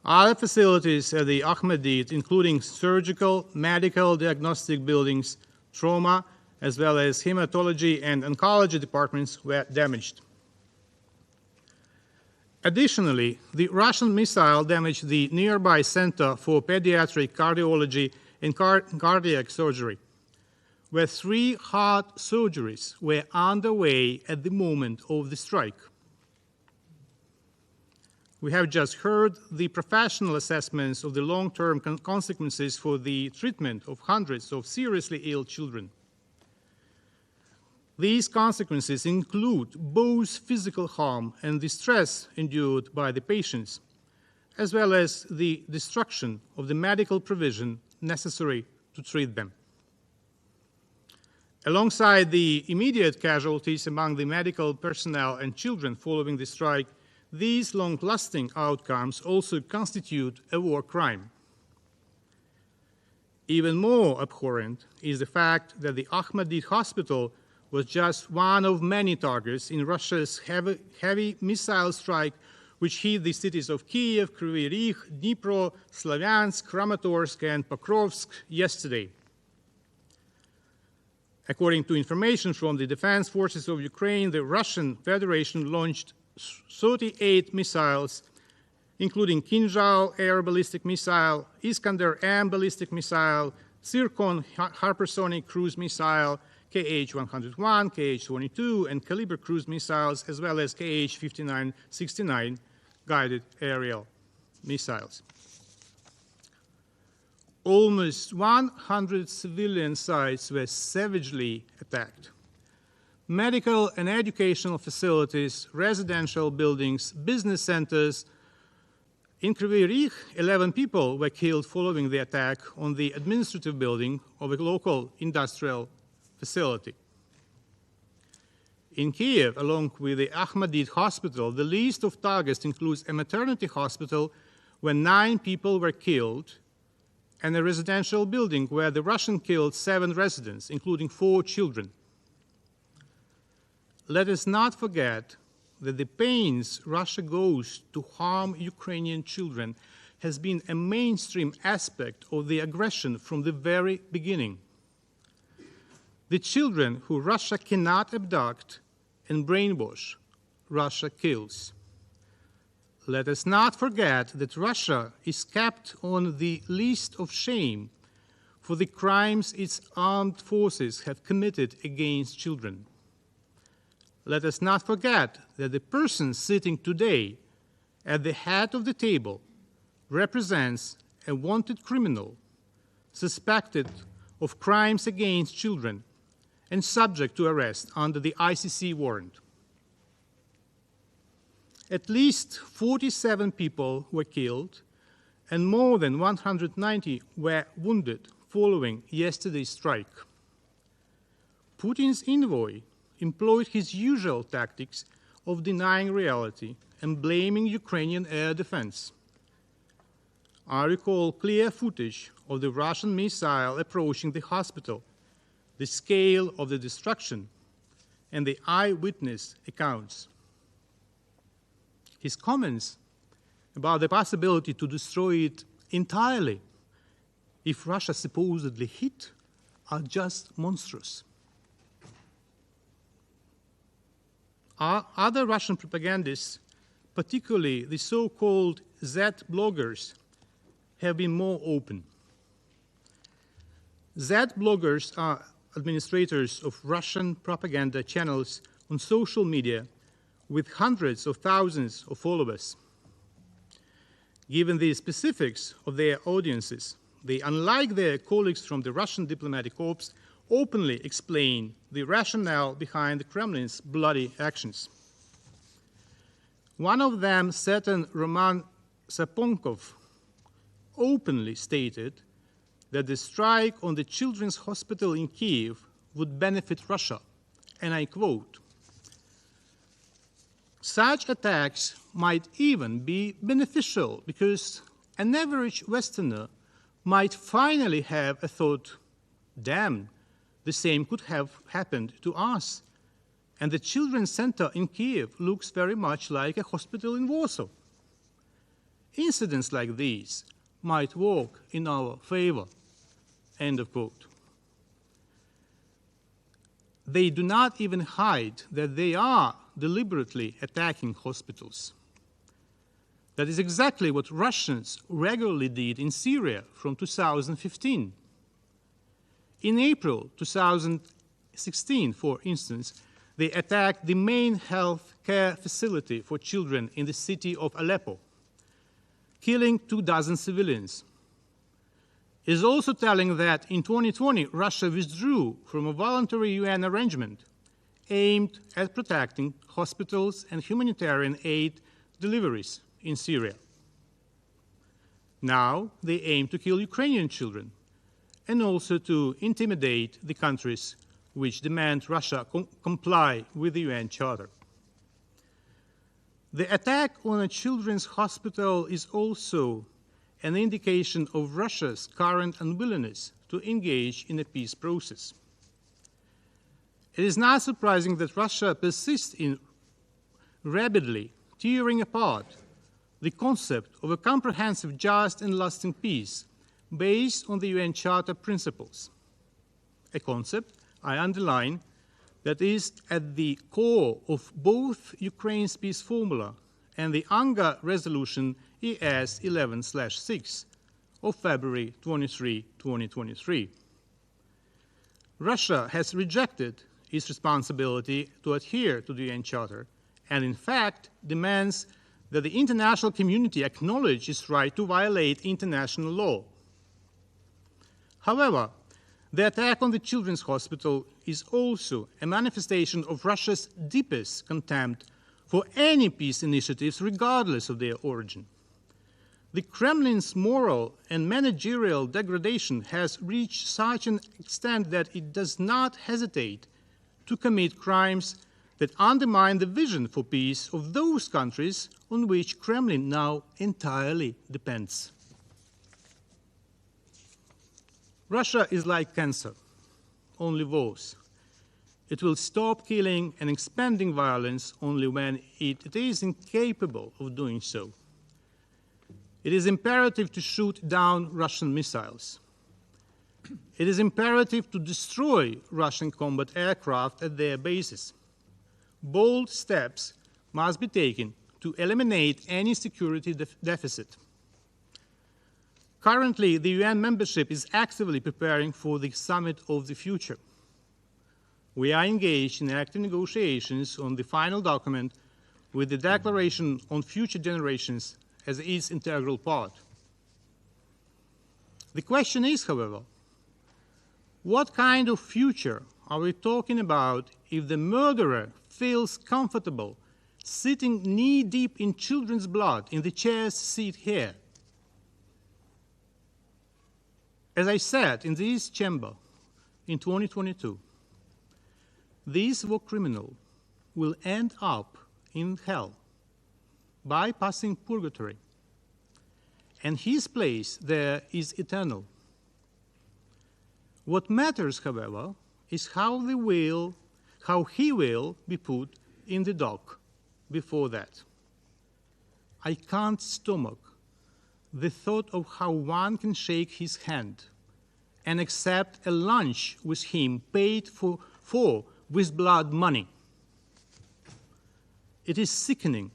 Other facilities at the Ahmedid, including surgical, medical, diagnostic buildings, trauma, as well as hematology and oncology departments, were damaged. Additionally, the Russian missile damaged the nearby Center for Pediatric Cardiology and Cardiac Surgery, where 3 heart surgeries were underway at the moment of the strike. We have just heard the professional assessments of the long-term consequences for the treatment of hundreds of seriously ill children. These consequences include both physical harm and the stress endured by the patients, as well as the destruction of the medical provision necessary to treat them. Alongside the immediate casualties among the medical personnel and children following the strike, these long-lasting outcomes also constitute a war crime. Even more abhorrent is the fact that the Ahmedid hospital was just one of many targets in Russia's heavy missile strike, which hit the cities of Kiev, Kryvyi Rih, Dnipro, Slavyansk, Kramatorsk, and Pokrovsk yesterday. According to information from the Defense Forces of Ukraine, the Russian Federation launched 38 missiles, including Kinjal air ballistic missile, Iskander-M ballistic missile, Zircon hypersonic cruise missile, KH-101, KH-22, and Caliber cruise missiles, as well as KH-59-69 guided aerial missiles. Almost 100 civilian sites were savagely attacked. Medical and educational facilities, residential buildings, business centers. In Kryvyi Rih, 11 people were killed following the attack on the administrative building of a local industrial facility. In Kiev, along with the Ahmadid Hospital, the list of targets includes a maternity hospital where 9 people were killed and a residential building where the Russian killed 7 residents, including 4 children. Let us not forget that the pains Russia goes to harm Ukrainian children has been a mainstream aspect of the aggression from the very beginning. The children who Russia cannot abduct and brainwash, Russia kills. Let us not forget that Russia is kept on the list of shame for the crimes its armed forces have committed against children. Let us not forget that the person sitting today at the head of the table represents a wanted criminal suspected of crimes against children and subject to arrest under the ICC warrant. At least 47 people were killed and more than 190 were wounded following yesterday's strike. Putin's envoy employed his usual tactics of denying reality and blaming Ukrainian air defense. I recall clear footage of the Russian missile approaching the hospital, the scale of the destruction, and the eyewitness accounts. His comments about the possibility to destroy it entirely if Russia supposedly hit are just monstrous. Other Russian propagandists, particularly the so-called Z-bloggers, have been more open. Z-bloggers are administrators of Russian propaganda channels on social media with hundreds of thousands of followers. Given the specifics of their audiences, they, unlike their colleagues from the Russian diplomatic corps, openly explain the rationale behind the Kremlin's bloody actions. One of them, certain Roman Saponkov, openly stated that the strike on the children's hospital in Kiev would benefit Russia, and I quote, "Such attacks might even be beneficial because an average Westerner might finally have a thought, damn, the same could have happened to us. And the children's center in Kiev looks very much like a hospital in Warsaw. Incidents like these might work in our favor." End of quote. They do not even hide that they are deliberately attacking hospitals. That is exactly what Russians regularly did in Syria from 2015. In April 2016, for instance, they attacked the main health care facility for children in the city of Aleppo, killing 24 civilians. It is also telling that in 2020, Russia withdrew from a voluntary UN arrangement aimed at protecting hospitals and humanitarian aid deliveries in Syria. Now they aim to kill Ukrainian children and also to intimidate the countries which demand Russia comply with the UN Charter. The attack on a children's hospital is also an indication of Russia's current unwillingness to engage in a peace process. It is not surprising that Russia persists in rapidly tearing apart the concept of a comprehensive, just, and lasting peace based on the UN Charter principles, a concept, I underline, that is at the core of both Ukraine's peace formula and the UNGA resolution ES 11/6 of February 23, 2023. Russia has rejected its responsibility to adhere to the UN Charter and, in fact, demands that the international community acknowledge its right to violate international law. However, the attack on the Children's Hospital is also a manifestation of Russia's deepest contempt for any peace initiatives, regardless of their origin. The Kremlin's moral and managerial degradation has reached such an extent that it does not hesitate to commit crimes that undermine the vision for peace of those countries on which Kremlin now entirely depends. Russia is like cancer, only worse. It will stop killing and expanding violence only when it is incapable of doing so. It is imperative to shoot down Russian missiles. It is imperative to destroy Russian combat aircraft at their bases. Bold steps must be taken to eliminate any security deficit. Currently, the UN membership is actively preparing for the Summit of the Future. We are engaged in active negotiations on the final document with the Declaration on Future Generations as its integral part. The question is, however, what kind of future are we talking about if the murderer feels comfortable sitting knee-deep in children's blood in the chair's seat here? As I said in this chamber in 2022, this war criminal will end up in hell, bypassing purgatory, and his place there is eternal. What matters, however, is how he will be put in the dock before that. I can't stomach the thought of how one can shake his hand and accept a lunch with him paid for with blood money. It is sickening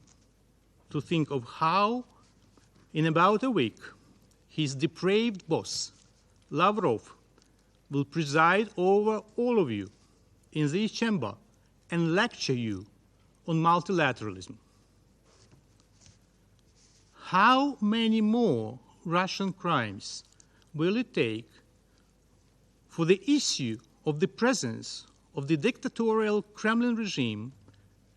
to think of how, in about a week, his depraved boss, Lavrov, will preside over all of you in this chamber and lecture you on multilateralism. How many more Russian crimes will it take for the issue of the presence of the dictatorial Kremlin regime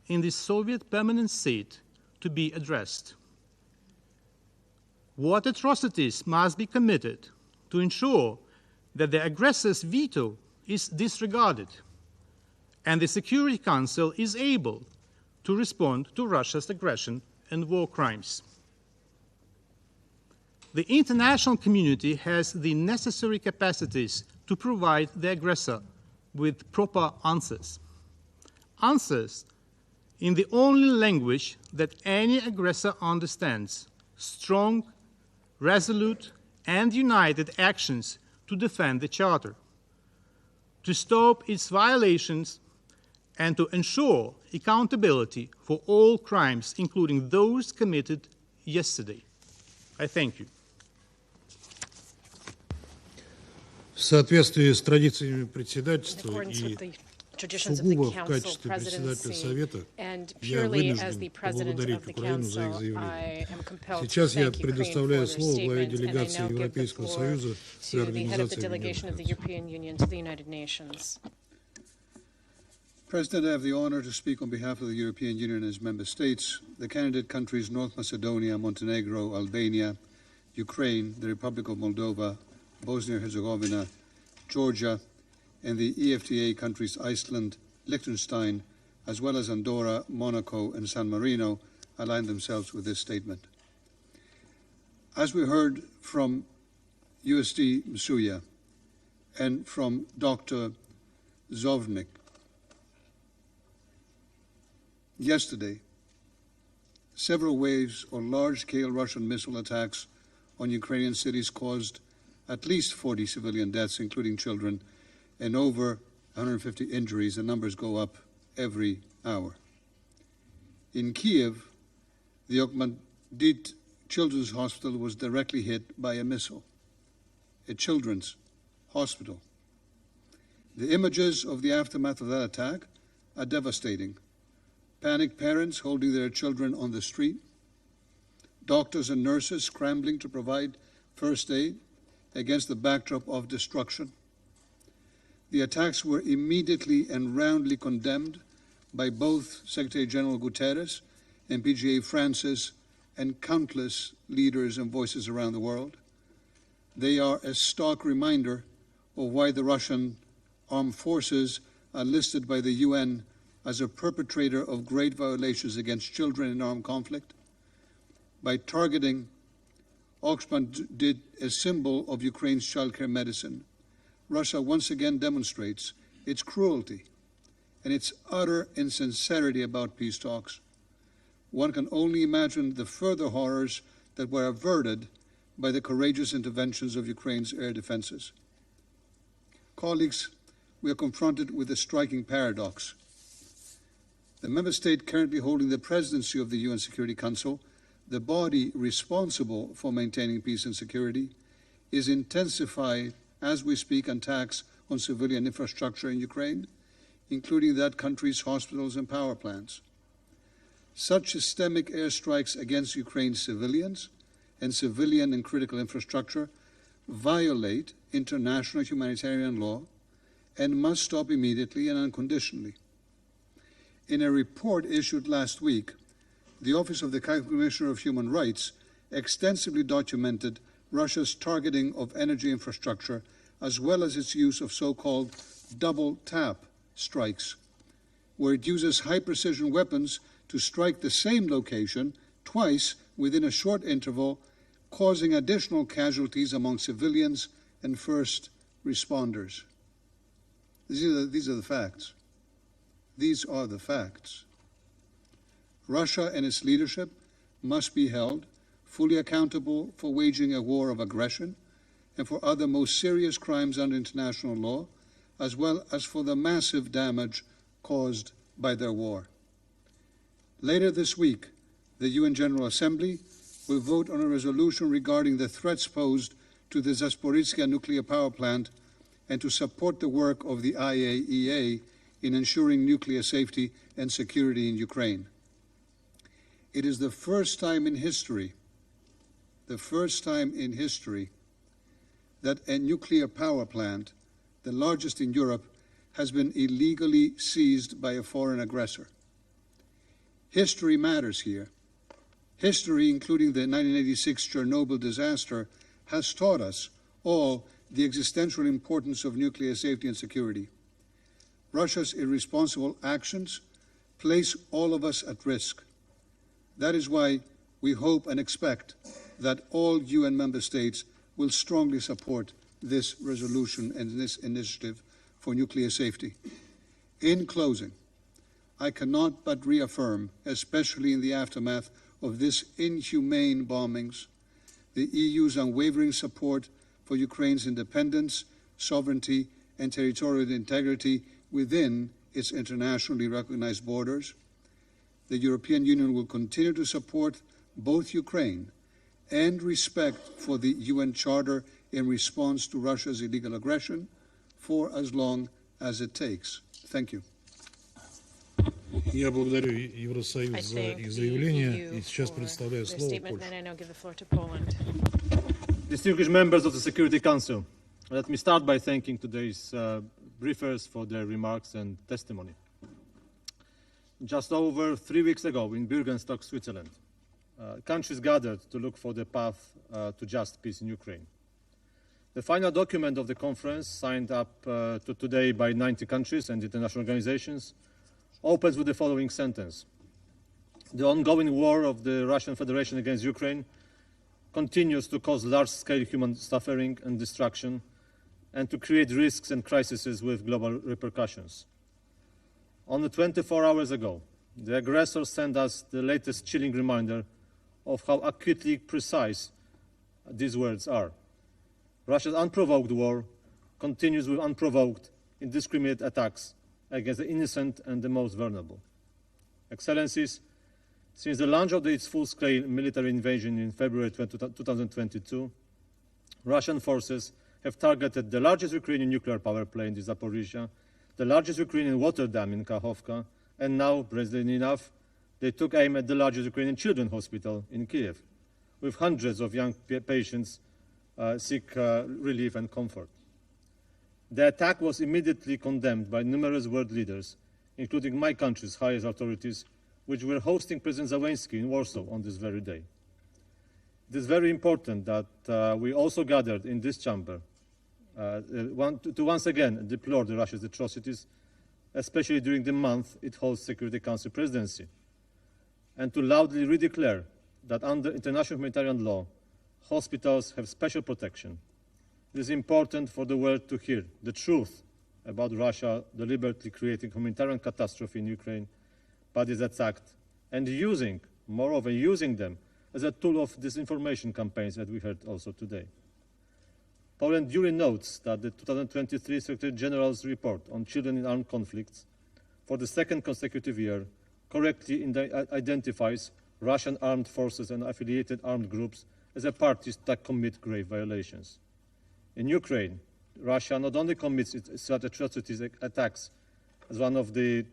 in the Soviet permanent seat to be addressed? What atrocities must be committed to ensure that the aggressor's veto is disregarded and the Security Council is able to respond to Russia's aggression and war crimes? The international community has the necessary capacities to provide the aggressor with proper answers. Answers in the only language that any aggressor understands: strong, resolute, and united actions to defend the Charter, to stop its violations, and to ensure accountability for all crimes, including those committed yesterday. I thank you. В соответствии с традициями председательства и сугубо в качестве председателя Совета я вынужден поблагодарить Украину за их заявление. Сейчас я предоставляю слово главе делегации Европейского Союза в Организации Объединенных Наций. President, I have the honor to speak on behalf of the European Union and its member states, the candidate countries North Macedonia, Montenegro, Albania, Ukraine, the Republic of Moldova, Bosnia-Herzegovina, Georgia, and the EFTA countries Iceland, Liechtenstein, as well as Andorra, Monaco, and San Marino, align themselves with this statement. As we heard from USD Msuya and from Dr. Zovnik yesterday, several waves of large-scale Russian missile attacks on Ukrainian cities caused at least 40 civilian deaths, including children, and over 150 injuries, and numbers go up every hour. In Kiev, the Okhmadit Children's Hospital was directly hit by a missile, a children's hospital. The images of the aftermath of that attack are devastating. Panicked parents holding their children on the street, doctors and nurses scrambling to provide first aid against the backdrop of destruction. The attacks were immediately and roundly condemned by both Secretary General Guterres and PGA Francis and countless leaders and voices around the world. They are a stark reminder of why the Russian armed forces are listed by the UN as a perpetrator of great violations against children in armed conflict. By targeting Okhmadit, a symbol of Ukraine's childcare medicine, Russia once again demonstrates its cruelty and its utter insincerity about peace talks. One can only imagine the further horrors that were averted by the courageous interventions of Ukraine's air defenses. Colleagues, we are confronted with a striking paradox. The member state currently holding the presidency of the UN Security Council, the body responsible for maintaining peace and security, is intensifying, as we speak, attacks on civilian infrastructure in Ukraine, including that country's hospitals and power plants. Such systemic airstrikes against Ukraine's civilians and civilian and critical infrastructure violate international humanitarian law and must stop immediately and unconditionally. In a report issued last week, the Office of the Commissioner of Human Rights extensively documented Russia's targeting of energy infrastructure, as well as its use of so-called double-tap strikes, where it uses high-precision weapons to strike the same location twice within a short interval, causing additional casualties among civilians and first responders. These are the facts. These are the facts. Russia and its leadership must be held fully accountable for waging a war of aggression and for other most serious crimes under international law, as well as for the massive damage caused by their war. Later this week, the UN General Assembly will vote on a resolution regarding the threats posed to the Zaporizhzhia nuclear power plant and to support the work of the IAEA in ensuring nuclear safety and security in Ukraine. It is the first time in history, that a nuclear power plant, the largest in Europe, has been illegally seized by a foreign aggressor. History matters here. History, including the 1986 Chernobyl disaster, has taught us all the existential importance of nuclear safety and security. Russia's irresponsible actions place all of us at risk. That is why we hope and expect that all UN member states will strongly support this resolution and this initiative for nuclear safety. In closing, I cannot but reaffirm, especially in the aftermath of this inhumane bombings, the EU's unwavering support for Ukraine's independence, sovereignty, and territorial integrity within its internationally recognized borders. The European Union will continue to support both Ukraine and respect for the UN Charter in response to Russia's illegal aggression for as long as it takes. Thank you. Я благодарю Евросоюз за их заявление и сейчас предоставляю слово Польше. Distinguished members of the Security Council, let me start by thanking today's briefers for their remarks and testimony. Just over 3 weeks ago in Bürgenstock, Switzerland, countries gathered to look for the path to just peace in Ukraine. The final document of the conference, signed up to today by 90 countries and international organizations, opens with the following sentence: the ongoing war of the Russian Federation against Ukraine continues to cause large-scale human suffering and destruction and to create risks and crises with global repercussions. Only 24 hours ago, the aggressor sent us the latest chilling reminder of how acutely precise these words are. Russia's unprovoked war continues with unprovoked indiscriminate attacks against the innocent and the most vulnerable. Excellencies, since the launch of its full-scale military invasion in February 2022, Russian forces have targeted the largest Ukrainian nuclear power plant in Zaporizhia, the largest Ukrainian water dam in Kakhovka, and now, brazenly enough, they took aim at the largest Ukrainian children's hospital in Kiev, with hundreds of young patients seek relief and comfort. The attack was immediately condemned by numerous world leaders, including my country's highest authorities, which were hosting President Zelensky in Warsaw on this very day. It is very important that we also gathered in this chamber to once again deplore Russia's atrocities, especially during the month it holds Security Council presidency, and to loudly redeclare that under international humanitarian law, hospitals have special protection. It is important for the world to hear the truth about Russia deliberately creating humanitarian catastrophe in Ukraine, but is attacked, and moreover, using them as a tool of disinformation campaigns that we heard also today. Poland duly notes that the 2023 Secretary General's report on children in armed conflicts for the second consecutive year correctly identifies Russian armed forces and affiliated armed groups as a parties that commit grave violations. In Ukraine, Russia not only commits such atrocities attacks as one of the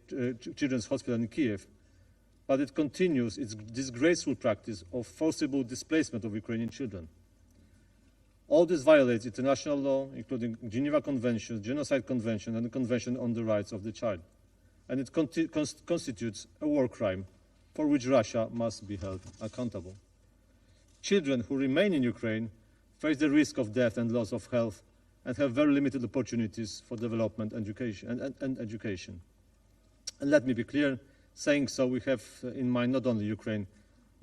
children's hospitals in Kiev, but it continues its disgraceful practice of forcible displacement of Ukrainian children. All this violates international law, including Geneva Convention, Genocide Convention, and the Convention on the Rights of the Child. And it constitutes a war crime for which Russia must be held accountable. Children who remain in Ukraine face the risk of death and loss of health and have very limited opportunities for development and education. And let me be clear, saying so, we have in mind not only Ukraine,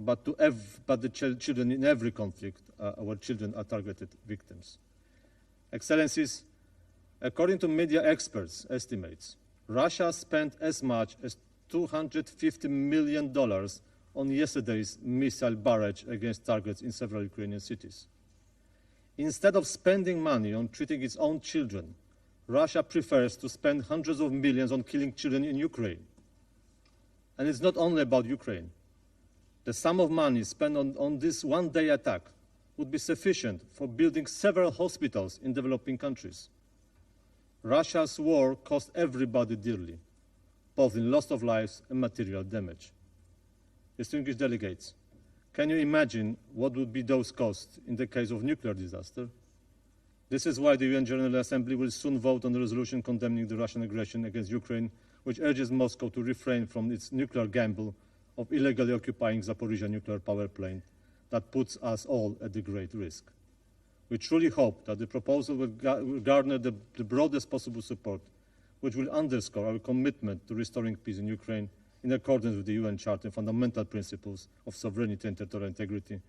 but the children in every conflict. Our children are targeted victims. Excellencies, according to media experts' estimates, Russia spent as much as $250 million on yesterday's missile barrage against targets in several Ukrainian cities. Instead of spending money on treating its own children, Russia prefers to spend hundreds of millions on killing children in Ukraine. And it's not only about Ukraine. The sum of money spent on this one-day attack would be sufficient for building several hospitals in developing countries. Russia's war cost everybody dearly, both in loss of lives and material damage. Distinguished delegates, can you imagine what would be those costs in the case of nuclear disaster? This is why the UN General Assembly will soon vote on the resolution condemning the Russian aggression against Ukraine, which urges Moscow to refrain from its nuclear gamble of illegally occupying Zaporizhia nuclear power plant that puts us all at the great risk. We truly hope that the proposal will garner the broadest possible support, which will underscore our commitment to restoring peace in Ukraine in accordance with the UN Charter and fundamental principles of sovereignty and territorial integrity,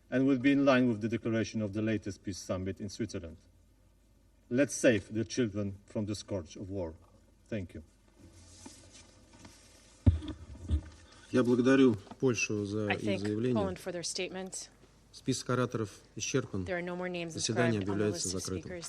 and will be in line with the declaration of the latest peace summit in Switzerland. Let's save the children from the scourge of war. Thank you. Я благодарю Польшу за их заявление. Список ораторов исчерпан. Заседание объявляется закрытым.